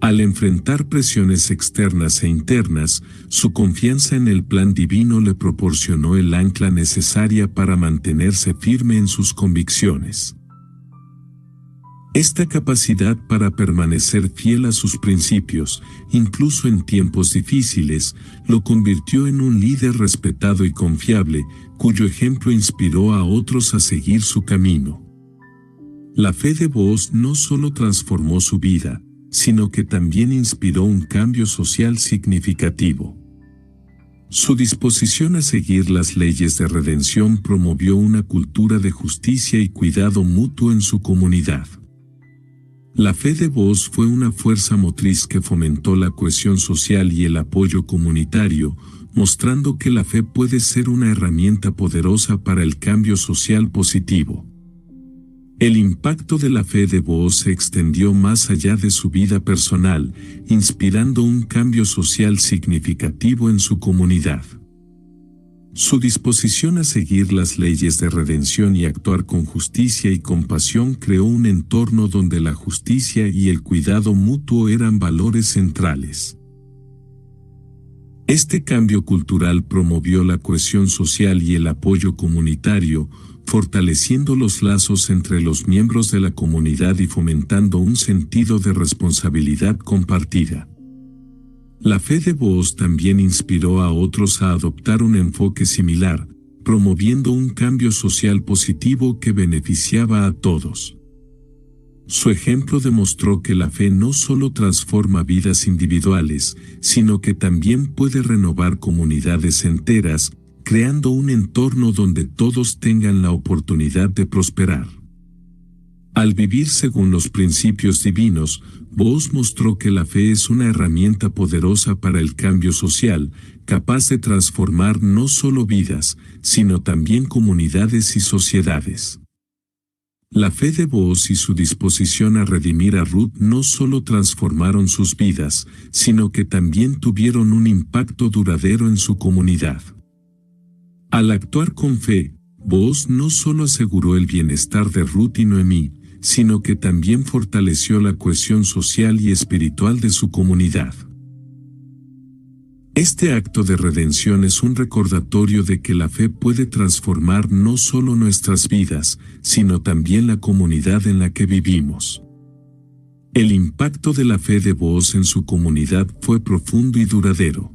Al enfrentar presiones externas e internas, su confianza en el plan divino le proporcionó el ancla necesaria para mantenerse firme en sus convicciones. Esta capacidad para permanecer fiel a sus principios, incluso en tiempos difíciles, lo convirtió en un líder respetado y confiable, cuyo ejemplo inspiró a otros a seguir su camino. La fe de Booz no solo transformó su vida, sino que también inspiró un cambio social significativo. Su disposición a seguir las leyes de redención promovió una cultura de justicia y cuidado mutuo en su comunidad. La fe de Boaz fue una fuerza motriz que fomentó la cohesión social y el apoyo comunitario, mostrando que la fe puede ser una herramienta poderosa para el cambio social positivo. El impacto de la fe de Boaz se extendió más allá de su vida personal, inspirando un cambio social significativo en su comunidad. Su disposición a seguir las leyes de redención y actuar con justicia y compasión creó un entorno donde la justicia y el cuidado mutuo eran valores centrales. Este cambio cultural promovió la cohesión social y el apoyo comunitario, fortaleciendo los lazos entre los miembros de la comunidad y fomentando un sentido de responsabilidad compartida. La fe de Boaz también inspiró a otros a adoptar un enfoque similar, promoviendo un cambio social positivo que beneficiaba a todos. Su ejemplo demostró que la fe no solo transforma vidas individuales, sino que también puede renovar comunidades enteras, creando un entorno donde todos tengan la oportunidad de prosperar. Al vivir según los principios divinos, Boaz mostró que la fe es una herramienta poderosa para el cambio social, capaz de transformar no solo vidas, sino también comunidades y sociedades. La fe de Boaz y su disposición a redimir a Ruth no solo transformaron sus vidas, sino que también tuvieron un impacto duradero en su comunidad. Al actuar con fe, Boaz no solo aseguró el bienestar de Ruth y Noemí, sino que también fortaleció la cohesión social y espiritual de su comunidad. Este acto de redención es un recordatorio de que la fe puede transformar no solo nuestras vidas, sino también la comunidad en la que vivimos. El impacto de la fe de Boaz en su comunidad fue profundo y duradero.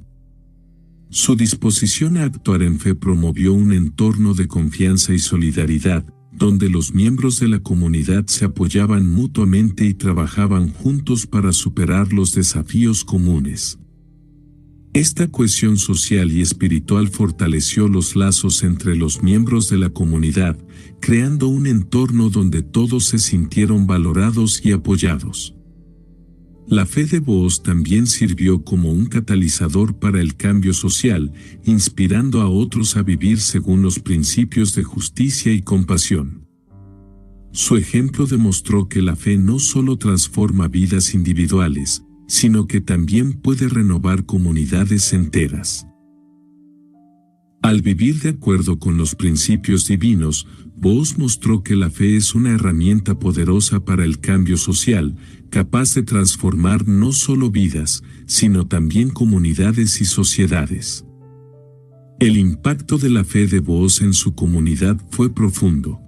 Su disposición a actuar en fe promovió un entorno de confianza y solidaridad, donde los miembros de la comunidad se apoyaban mutuamente y trabajaban juntos para superar los desafíos comunes. Esta cohesión social y espiritual fortaleció los lazos entre los miembros de la comunidad, creando un entorno donde todos se sintieron valorados y apoyados. La fe de Boaz también sirvió como un catalizador para el cambio social, inspirando a otros a vivir según los principios de justicia y compasión. Su ejemplo demostró que la fe no solo transforma vidas individuales, sino que también puede renovar comunidades enteras. Al vivir de acuerdo con los principios divinos, Boaz mostró que la fe es una herramienta poderosa para el cambio social, capaz de transformar no solo vidas, sino también comunidades y sociedades. El impacto de la fe de Boaz en su comunidad fue profundo.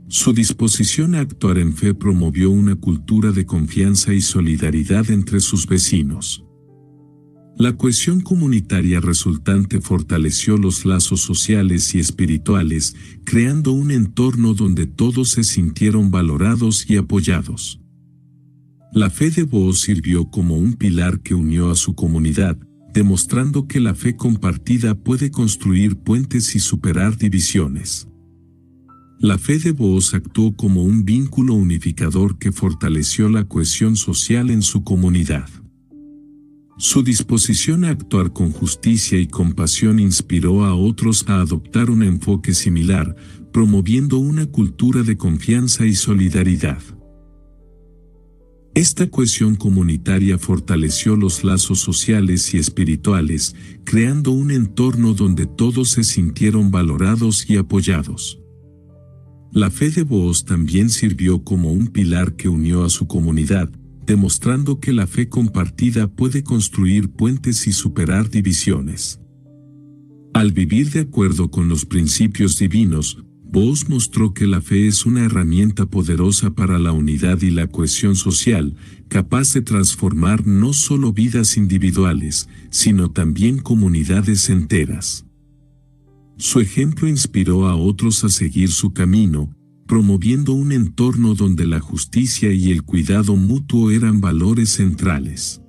Su disposición a actuar en fe promovió una cultura de confianza y solidaridad entre sus vecinos. La cohesión comunitaria resultante fortaleció los lazos sociales y espirituales, creando un entorno donde todos se sintieron valorados y apoyados. La fe de Boaz sirvió como un pilar que unió a su comunidad, demostrando que la fe compartida puede construir puentes y superar divisiones. La fe de Boaz actuó como un vínculo unificador que fortaleció la cohesión social en su comunidad. Su disposición a actuar con justicia y compasión inspiró a otros a adoptar un enfoque similar, promoviendo una cultura de confianza y solidaridad. Esta cohesión comunitaria fortaleció los lazos sociales y espirituales, creando un entorno donde todos se sintieron valorados y apoyados. La fe de Boaz también sirvió como un pilar que unió a su comunidad, demostrando que la fe compartida puede construir puentes y superar divisiones. Al vivir de acuerdo con los principios divinos, Boaz mostró que la fe es una herramienta poderosa para la unidad y la cohesión social, capaz de transformar no solo vidas individuales, sino también comunidades enteras. Su ejemplo inspiró a otros a seguir su camino, promoviendo un entorno donde la justicia y el cuidado mutuo eran valores centrales.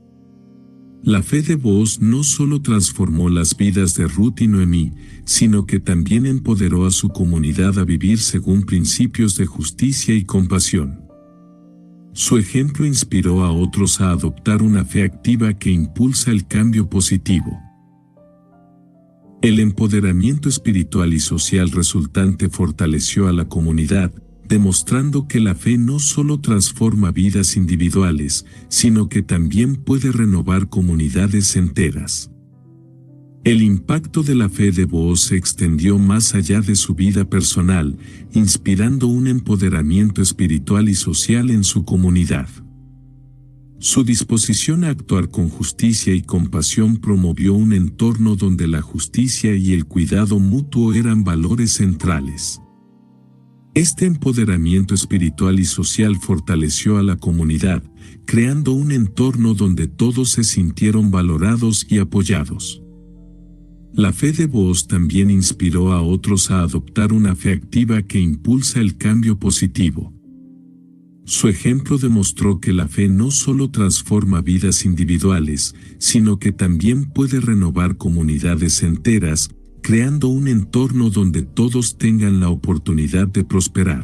La fe de Booz no solo transformó las vidas de Ruth y Noemí, sino que también empoderó a su comunidad a vivir según principios de justicia y compasión. Su ejemplo inspiró a otros a adoptar una fe activa que impulsa el cambio positivo. El empoderamiento espiritual y social resultante fortaleció a la comunidad, demostrando que la fe no solo transforma vidas individuales, sino que también puede renovar comunidades enteras. El impacto de la fe de Booz se extendió más allá de su vida personal, inspirando un empoderamiento espiritual y social en su comunidad. Su disposición a actuar con justicia y compasión promovió un entorno donde la justicia y el cuidado mutuo eran valores centrales. Este empoderamiento espiritual y social fortaleció a la comunidad, creando un entorno donde todos se sintieron valorados y apoyados. La fe de Booz también inspiró a otros a adoptar una fe activa que impulsa el cambio positivo. Su ejemplo demostró que la fe no solo transforma vidas individuales, sino que también puede renovar comunidades enteras, creando un entorno donde todos tengan la oportunidad de prosperar.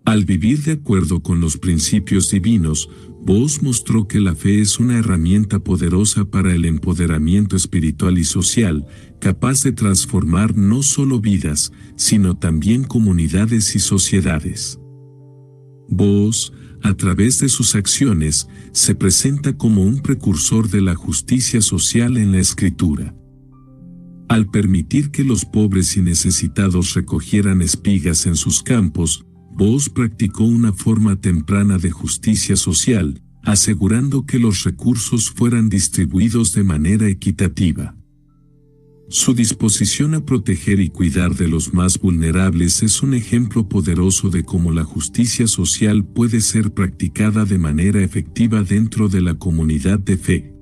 Al vivir de acuerdo con los principios divinos, Booz mostró que la fe es una herramienta poderosa para el empoderamiento espiritual y social, capaz de transformar no solo vidas, sino también comunidades y sociedades. Booz, a través de sus acciones, se presenta como un precursor de la justicia social en la Escritura. Al permitir que los pobres y necesitados recogieran espigas en sus campos, Booz practicó una forma temprana de justicia social, asegurando que los recursos fueran distribuidos de manera equitativa. Su disposición a proteger y cuidar de los más vulnerables es un ejemplo poderoso de cómo la justicia social puede ser practicada de manera efectiva dentro de la comunidad de fe.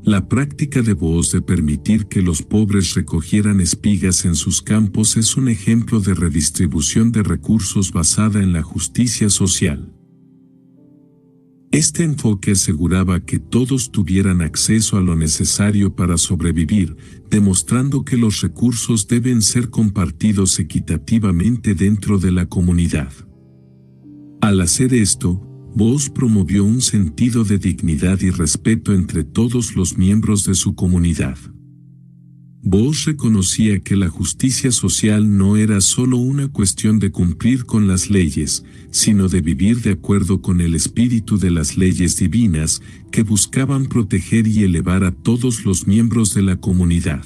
La práctica de Booz de permitir que los pobres recogieran espigas en sus campos es un ejemplo de redistribución de recursos basada en la justicia social. Este enfoque aseguraba que todos tuvieran acceso a lo necesario para sobrevivir, demostrando que los recursos deben ser compartidos equitativamente dentro de la comunidad. Al hacer esto, Booz promovió un sentido de dignidad y respeto entre todos los miembros de su comunidad. Booz reconocía que la justicia social no era solo una cuestión de cumplir con las leyes, sino de vivir de acuerdo con el espíritu de las leyes divinas que buscaban proteger y elevar a todos los miembros de la comunidad.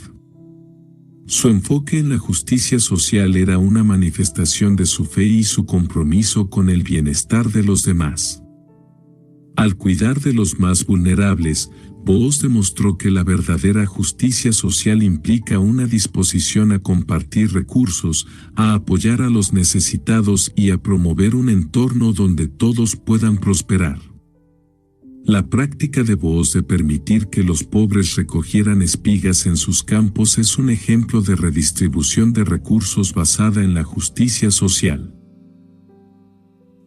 Su enfoque en la justicia social era una manifestación de su fe y su compromiso con el bienestar de los demás. Al cuidar de los más vulnerables, Booz demostró que la verdadera justicia social implica una disposición a compartir recursos, a apoyar a los necesitados y a promover un entorno donde todos puedan prosperar. La práctica de Booz de permitir que los pobres recogieran espigas en sus campos es un ejemplo de redistribución de recursos basada en la justicia social.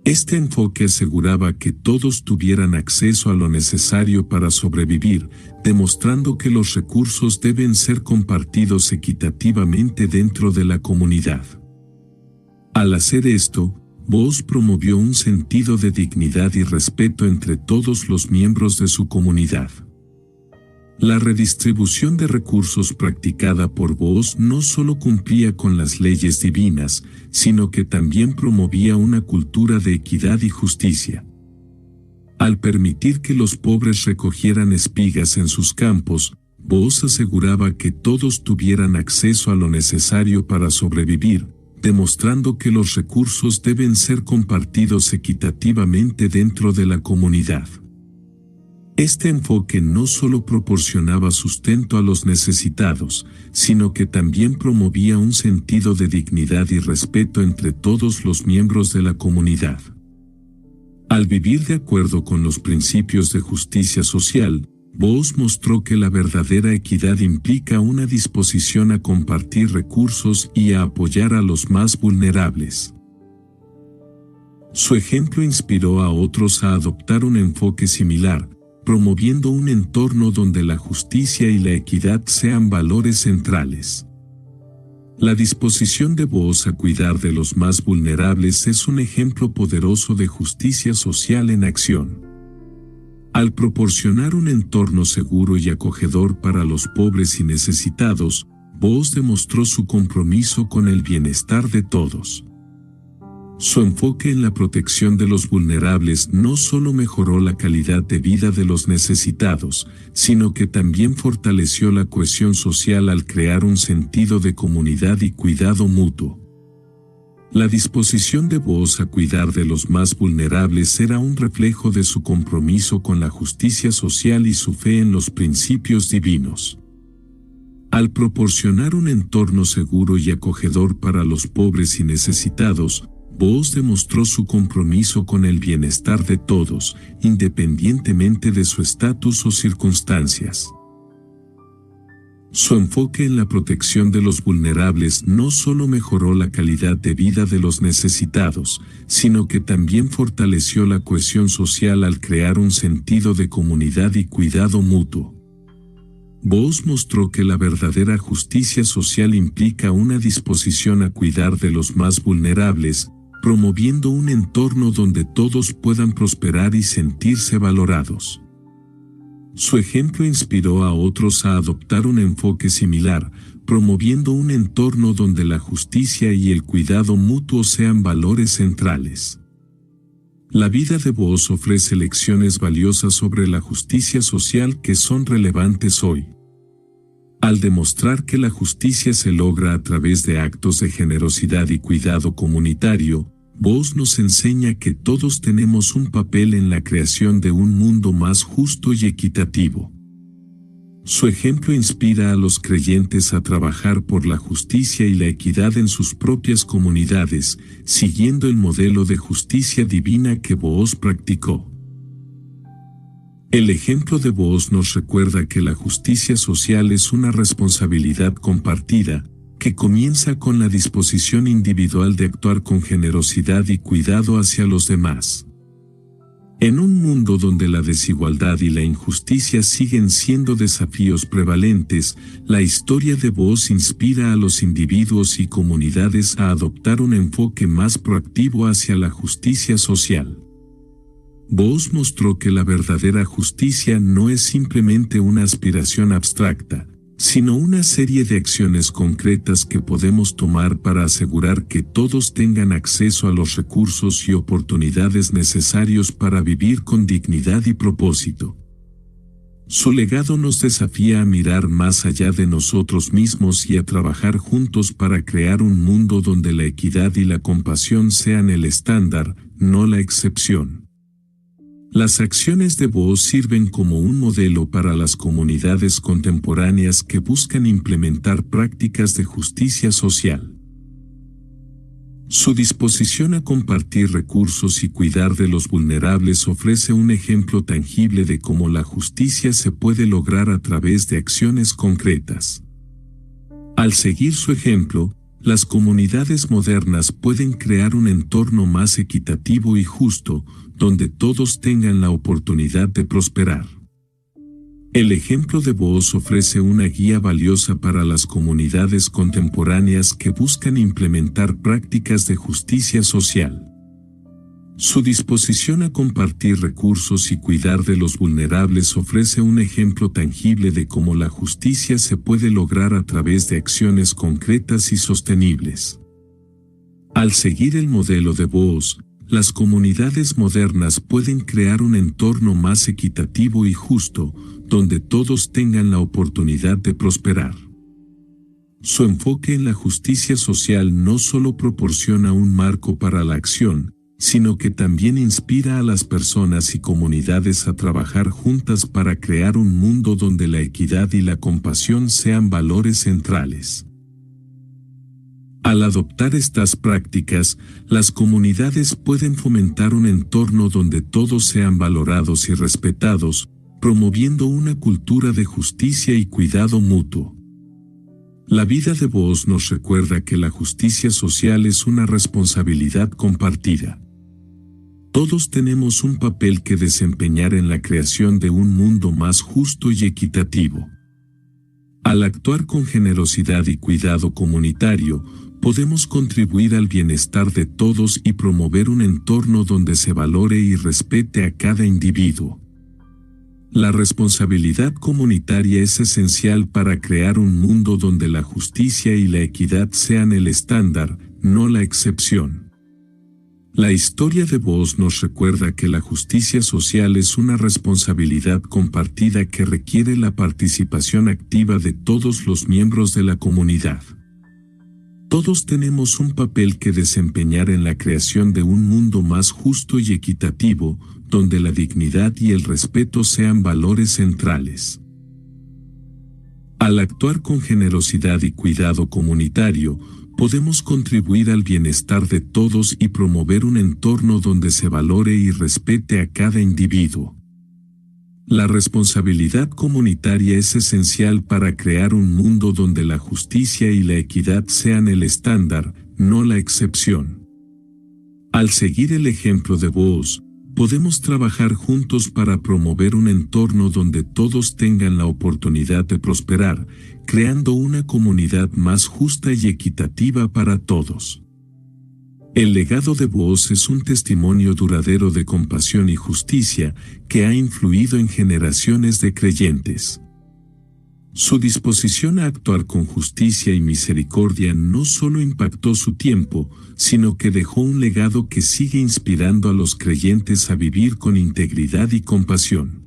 Este enfoque aseguraba que todos tuvieran acceso a lo necesario para sobrevivir, demostrando que los recursos deben ser compartidos equitativamente dentro de la comunidad. Al hacer esto, Booz promovió un sentido de dignidad y respeto entre todos los miembros de su comunidad. La redistribución de recursos practicada por Booz no solo cumplía con las leyes divinas, sino que también promovía una cultura de equidad y justicia. Al permitir que los pobres recogieran espigas en sus campos, Booz aseguraba que todos tuvieran acceso a lo necesario para sobrevivir, demostrando que los recursos deben ser compartidos equitativamente dentro de la comunidad. Este enfoque no solo proporcionaba sustento a los necesitados, sino que también promovía un sentido de dignidad y respeto entre todos los miembros de la comunidad. Al vivir de acuerdo con los principios de justicia social, Booz mostró que la verdadera equidad implica una disposición a compartir recursos y a apoyar a los más vulnerables. Su ejemplo inspiró a otros a adoptar un enfoque similar, promoviendo un entorno donde la justicia y la equidad sean valores centrales. La disposición de BOS a cuidar de los más vulnerables es un ejemplo poderoso de justicia social en acción. Al proporcionar un entorno seguro y acogedor para los pobres y necesitados, BOS demostró su compromiso con el bienestar de todos. Su enfoque en la protección de los vulnerables no solo mejoró la calidad de vida de los necesitados, sino que también fortaleció la cohesión social al crear un sentido de comunidad y cuidado mutuo. La disposición de BOS a cuidar de los más vulnerables era un reflejo de su compromiso con la justicia social y su fe en los principios divinos. Al proporcionar un entorno seguro y acogedor para los pobres y necesitados, BOS demostró su compromiso con el bienestar de todos, independientemente de su estatus o circunstancias. Su enfoque en la protección de los vulnerables no solo mejoró la calidad de vida de los necesitados, sino que también fortaleció la cohesión social al crear un sentido de comunidad y cuidado mutuo. BOS mostró que la verdadera justicia social implica una disposición a cuidar de los más vulnerables, promoviendo un entorno donde todos puedan prosperar y sentirse valorados. Su ejemplo inspiró a otros a adoptar un enfoque similar, promoviendo un entorno donde la justicia y el cuidado mutuo sean valores centrales. La vida de BOS ofrece lecciones valiosas sobre la justicia social que son relevantes hoy. Al demostrar que la justicia se logra a través de actos de generosidad y cuidado comunitario, BOS nos enseña que todos tenemos un papel en la creación de un mundo más justo y equitativo. Su ejemplo inspira a los creyentes a trabajar por la justicia y la equidad en sus propias comunidades, siguiendo el modelo de justicia divina que BOS practicó. El ejemplo de BOS nos recuerda que la justicia social es una responsabilidad compartida, que comienza con la disposición individual de actuar con generosidad y cuidado hacia los demás. En un mundo donde la desigualdad y la injusticia siguen siendo desafíos prevalentes, la historia de BOS inspira a los individuos y comunidades a adoptar un enfoque más proactivo hacia la justicia social. BOS mostró que la verdadera justicia no es simplemente una aspiración abstracta, sino una serie de acciones concretas que podemos tomar para asegurar que todos tengan acceso a los recursos y oportunidades necesarios para vivir con dignidad y propósito. Su legado nos desafía a mirar más allá de nosotros mismos y a trabajar juntos para crear un mundo donde la equidad y la compasión sean el estándar, no la excepción. Las acciones de BOS sirven como un modelo para las comunidades contemporáneas que buscan implementar prácticas de justicia social. Su disposición a compartir recursos y cuidar de los vulnerables ofrece un ejemplo tangible de cómo la justicia se puede lograr a través de acciones concretas. Al seguir su ejemplo, las comunidades modernas pueden crear un entorno más equitativo y justo, donde todos tengan la oportunidad de prosperar. El ejemplo de BOS ofrece una guía valiosa para las comunidades contemporáneas que buscan implementar prácticas de justicia social. Su disposición a compartir recursos y cuidar de los vulnerables ofrece un ejemplo tangible de cómo la justicia se puede lograr a través de acciones concretas y sostenibles. Al seguir el modelo de BOS, las comunidades modernas pueden crear un entorno más equitativo y justo, donde todos tengan la oportunidad de prosperar. Su enfoque en la justicia social no solo proporciona un marco para la acción, sino que también inspira a las personas y comunidades a trabajar juntas para crear un mundo donde la equidad y la compasión sean valores centrales. Al adoptar estas prácticas, las comunidades pueden fomentar un entorno donde todos sean valorados y respetados, promoviendo una cultura de justicia y cuidado mutuo. La vida de BOS nos recuerda que la justicia social es una responsabilidad compartida. Todos tenemos un papel que desempeñar en la creación de un mundo más justo y equitativo. Al actuar con generosidad y cuidado comunitario, podemos contribuir al bienestar de todos y promover un entorno donde se valore y respete a cada individuo. La responsabilidad comunitaria es esencial para crear un mundo donde la justicia y la equidad sean el estándar, no la excepción. La historia de Bose nos recuerda que la justicia social es una responsabilidad compartida que requiere la participación activa de todos los miembros de la comunidad. Todos tenemos un papel que desempeñar en la creación de un mundo más justo y equitativo, donde la dignidad y el respeto sean valores centrales. Al actuar con generosidad y cuidado comunitario, podemos contribuir al bienestar de todos y promover un entorno donde se valore y respete a cada individuo. La responsabilidad comunitaria es esencial para crear un mundo donde la justicia y la equidad sean el estándar, no la excepción. Al seguir el ejemplo de Bose, podemos trabajar juntos para promover un entorno donde todos tengan la oportunidad de prosperar, creando una comunidad más justa y equitativa para todos. El legado de Bose es un testimonio duradero de compasión y justicia que ha influido en generaciones de creyentes. Su disposición a actuar con justicia y misericordia no solo impactó su tiempo, sino que dejó un legado que sigue inspirando a los creyentes a vivir con integridad y compasión.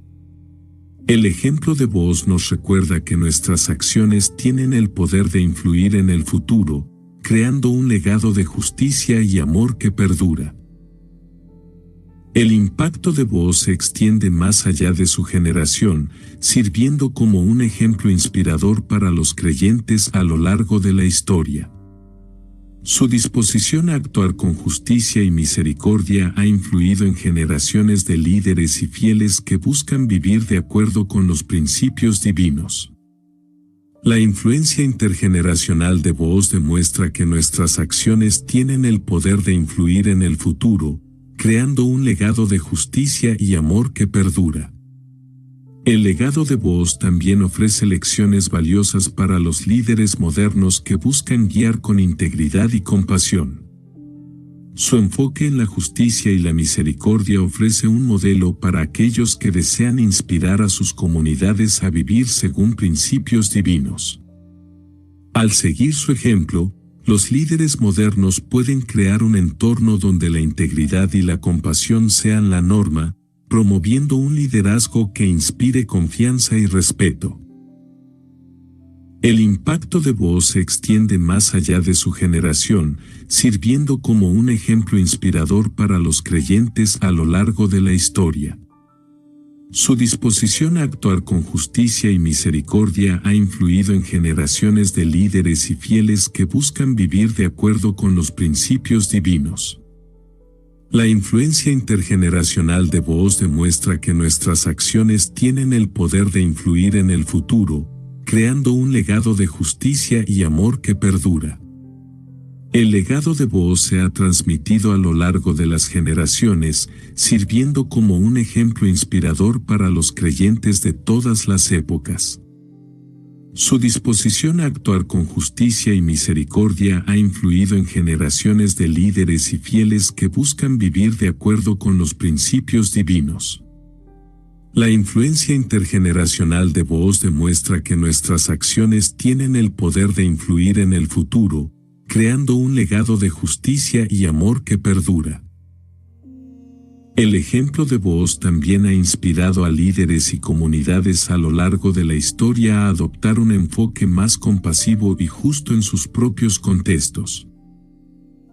El ejemplo de Bose nos recuerda que nuestras acciones tienen el poder de influir en el futuro, creando un legado de justicia y amor que perdura. El impacto de Bose se extiende más allá de su generación, sirviendo como un ejemplo inspirador para los creyentes a lo largo de la historia. Su disposición a actuar con justicia y misericordia ha influido en generaciones de líderes y fieles que buscan vivir de acuerdo con los principios divinos. La influencia intergeneracional de Bose demuestra que nuestras acciones tienen el poder de influir en el futuro, creando un legado de justicia y amor que perdura. El legado de Bose también ofrece lecciones valiosas para los líderes modernos que buscan guiar con integridad y compasión. Su enfoque en la justicia y la misericordia ofrece un modelo para aquellos que desean inspirar a sus comunidades a vivir según principios divinos. Al seguir su ejemplo, los líderes modernos pueden crear un entorno donde la integridad y la compasión sean la norma, promoviendo un liderazgo que inspire confianza y respeto. El impacto de Bose se extiende más allá de su generación, sirviendo como un ejemplo inspirador para los creyentes a lo largo de la historia. Su disposición a actuar con justicia y misericordia ha influido en generaciones de líderes y fieles que buscan vivir de acuerdo con los principios divinos. La influencia intergeneracional de Bose demuestra que nuestras acciones tienen el poder de influir en el futuro, creando un legado de justicia y amor que perdura. El legado de Bose se ha transmitido a lo largo de las generaciones, sirviendo como un ejemplo inspirador para los creyentes de todas las épocas. Su disposición a actuar con justicia y misericordia ha influido en generaciones de líderes y fieles que buscan vivir de acuerdo con los principios divinos. La influencia intergeneracional de Bose demuestra que nuestras acciones tienen el poder de influir en el futuro, creando un legado de justicia y amor que perdura. El ejemplo de Bose también ha inspirado a líderes y comunidades a lo largo de la historia a adoptar un enfoque más compasivo y justo en sus propios contextos.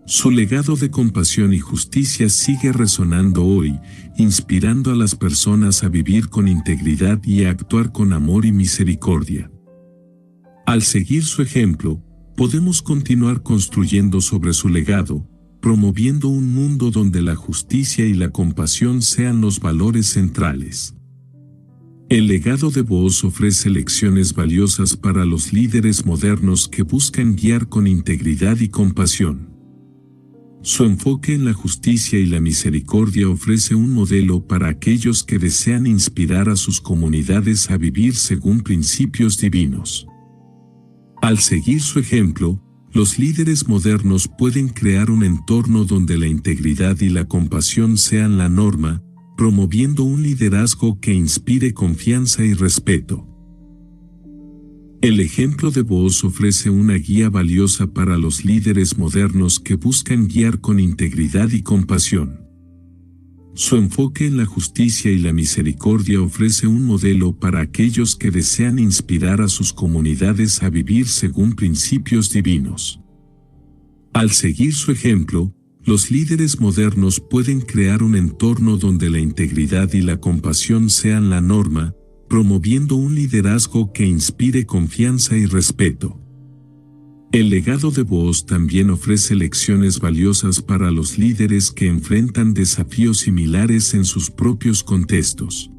Su legado de compasión y justicia sigue resonando hoy, inspirando a las personas a vivir con integridad y a actuar con amor y misericordia. Al seguir su ejemplo, podemos continuar construyendo sobre su legado, promoviendo un mundo donde la justicia y la compasión sean los valores centrales. El legado de Bose ofrece lecciones valiosas para los líderes modernos que buscan guiar con integridad y compasión. Su enfoque en la justicia y la misericordia ofrece un modelo para aquellos que desean inspirar a sus comunidades a vivir según principios divinos. Al seguir su ejemplo, los líderes modernos pueden crear un entorno donde la integridad y la compasión sean la norma, promoviendo un liderazgo que inspire confianza y respeto. El ejemplo de Booz ofrece una guía valiosa para los líderes modernos que buscan guiar con integridad y compasión. Su enfoque en la justicia y la misericordia ofrece un modelo para aquellos que desean inspirar a sus comunidades a vivir según principios divinos. Al seguir su ejemplo, los líderes modernos pueden crear un entorno donde la integridad y la compasión sean la norma, promoviendo un liderazgo que inspire confianza y respeto. El legado de Booz también ofrece lecciones valiosas para los líderes que enfrentan desafíos similares en sus propios contextos.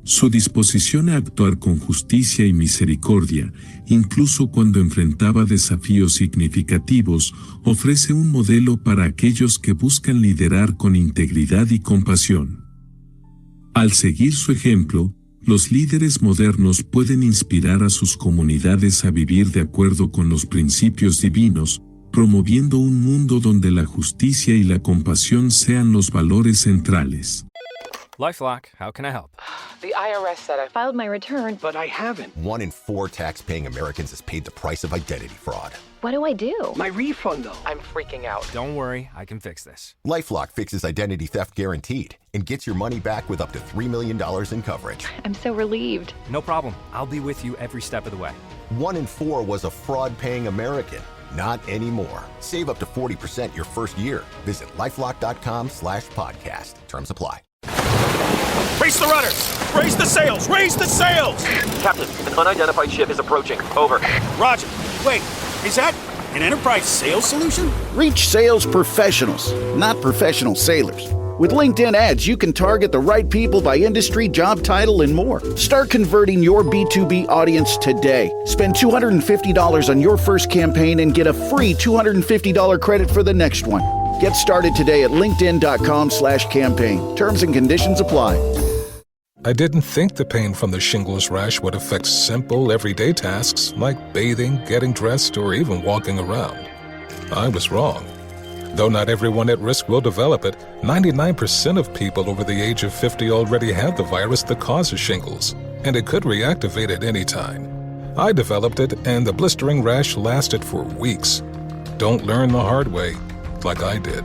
Su disposición a actuar con justicia y misericordia, incluso cuando enfrentaba desafíos significativos, ofrece un modelo para aquellos que buscan liderar con integridad y compasión. Al seguir su ejemplo, los líderes modernos pueden inspirar a sus comunidades a vivir de acuerdo con los principios divinos, promoviendo un mundo donde la justicia y la compasión sean los valores centrales. LifeLock, how can I help? The IRS said I filed my return, But I haven't. 1 in 4 tax-paying Americans has paid the price of identity fraud. what do I do? My refund, though. I'm freaking out. Don't worry, I can fix this. LifeLock fixes identity theft guaranteed and gets your money back with up to $3 million in coverage. I'm so relieved. No problem. I'll be with you every step of the way. 1 in 4 was a fraud-paying American. Not anymore. Save up to 40% your first year. Visit LifeLock.com/podcast. Terms apply. Raise the rudders! Raise the sails! Raise the sails! Captain, an unidentified ship is approaching. Over. Roger. Wait, is that an Enterprise sales solution? Reach sales professionals, not professional sailors. With LinkedIn ads, you can target the right people by industry, job title, and more. Start converting your B2B audience today. Spend $250 on your first campaign and get a free $250 credit for the next one. Get started today at linkedin.com/campaign. Terms and conditions apply. I didn't think the pain from the shingles rash would affect simple, everyday tasks like bathing, getting dressed, or even walking around. I was wrong. Though not everyone at risk will develop it, 99% of people over the age of 50 already have the virus that causes shingles, and it could reactivate at any time. I developed it, and the blistering rash lasted for weeks. Don't learn the hard way, like I did.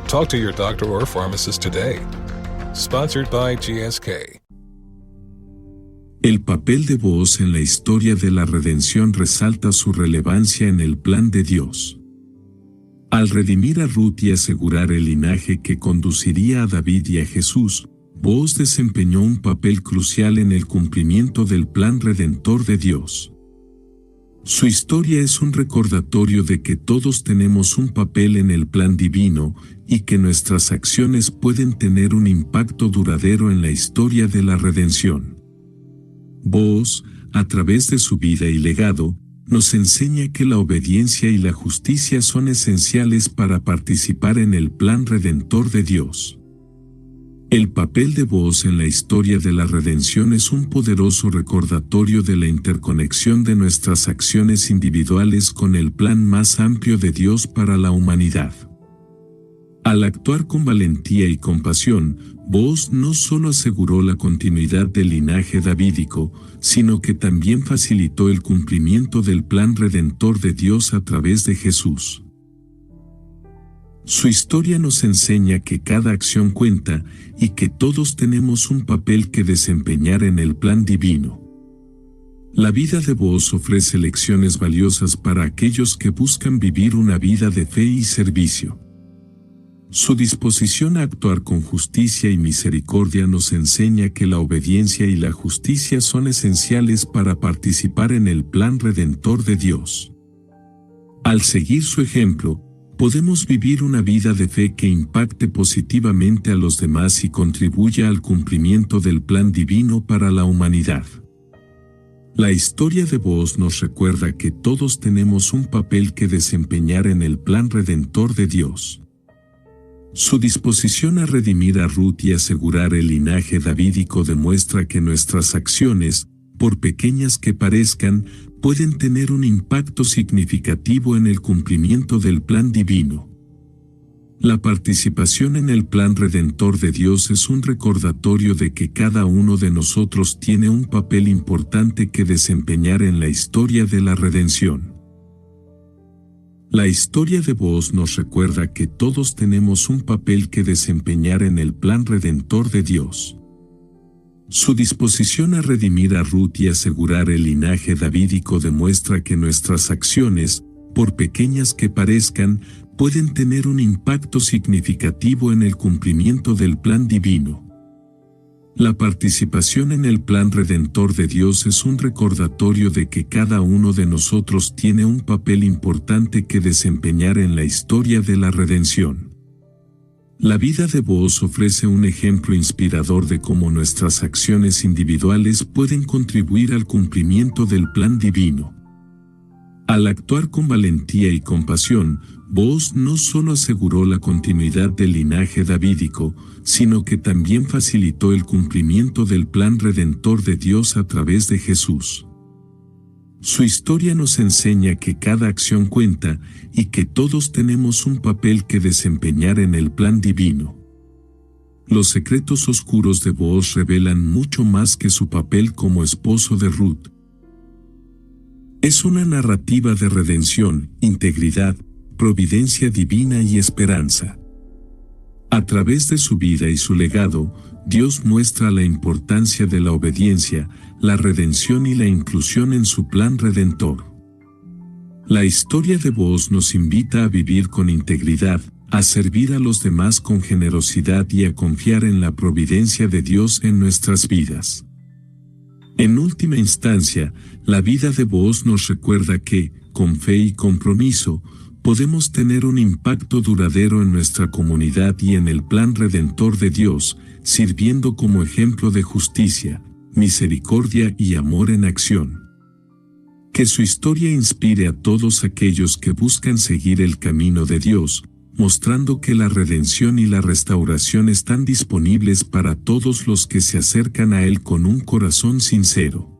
Talk to your doctor or pharmacist today. Sponsored by GSK. El papel de Booz en la historia de la redención resalta su relevancia en el plan de Dios. Al redimir a Ruth y asegurar el linaje que conduciría a David y a Jesús, Booz desempeñó un papel crucial en el cumplimiento del plan redentor de Dios. Su historia es un recordatorio de que todos tenemos un papel en el plan divino y que nuestras acciones pueden tener un impacto duradero en la historia de la redención. Booz, a través de su vida y legado, nos enseña que la obediencia y la justicia son esenciales para participar en el plan redentor de Dios. El papel de Booz en la historia de la redención es un poderoso recordatorio de la interconexión de nuestras acciones individuales con el plan más amplio de Dios para la humanidad. Al actuar con valentía y compasión, Booz no solo aseguró la continuidad del linaje davídico, sino que también facilitó el cumplimiento del plan redentor de Dios a través de Jesús. Su historia nos enseña que cada acción cuenta y que todos tenemos un papel que desempeñar en el plan divino. La vida de Booz ofrece lecciones valiosas para aquellos que buscan vivir una vida de fe y servicio. Su disposición a actuar con justicia y misericordia nos enseña que la obediencia y la justicia son esenciales para participar en el plan redentor de Dios. Al seguir su ejemplo, podemos vivir una vida de fe que impacte positivamente a los demás y contribuya al cumplimiento del plan divino para la humanidad. La historia de Booz nos recuerda que todos tenemos un papel que desempeñar en el plan redentor de Dios. Su disposición a redimir a Ruth y asegurar el linaje davídico demuestra que nuestras acciones, por pequeñas que parezcan, pueden tener un impacto significativo en el cumplimiento del plan divino. La participación en el plan redentor de Dios es un recordatorio de que cada uno de nosotros tiene un papel importante que desempeñar en la historia de la redención. La historia de Booz nos recuerda que todos tenemos un papel que desempeñar en el plan redentor de Dios. Su disposición a redimir a Ruth y asegurar el linaje davídico demuestra que nuestras acciones, por pequeñas que parezcan, pueden tener un impacto significativo en el cumplimiento del plan divino. La participación en el plan redentor de Dios es un recordatorio de que cada uno de nosotros tiene un papel importante que desempeñar en la historia de la redención. La vida de Booz ofrece un ejemplo inspirador de cómo nuestras acciones individuales pueden contribuir al cumplimiento del plan divino. Al actuar con valentía y compasión, Booz no solo aseguró la continuidad del linaje davídico, sino que también facilitó el cumplimiento del plan redentor de Dios a través de Jesús. Su historia nos enseña que cada acción cuenta y que todos tenemos un papel que desempeñar en el plan divino. Los secretos oscuros de Booz revelan mucho más que su papel como esposo de Ruth. Es una narrativa de redención, integridad, providencia divina y esperanza. A través de su vida y su legado, Dios muestra la importancia de la obediencia, la redención y la inclusión en su plan redentor. La historia de Booz nos invita a vivir con integridad, a servir a los demás con generosidad y a confiar en la providencia de Dios en nuestras vidas. En última instancia, la vida de Booz nos recuerda que, con fe y compromiso, podemos tener un impacto duradero en nuestra comunidad y en el plan redentor de Dios, sirviendo como ejemplo de justicia, misericordia y amor en acción. Que su historia inspire a todos aquellos que buscan seguir el camino de Dios, mostrando que la redención y la restauración están disponibles para todos los que se acercan a Él con un corazón sincero.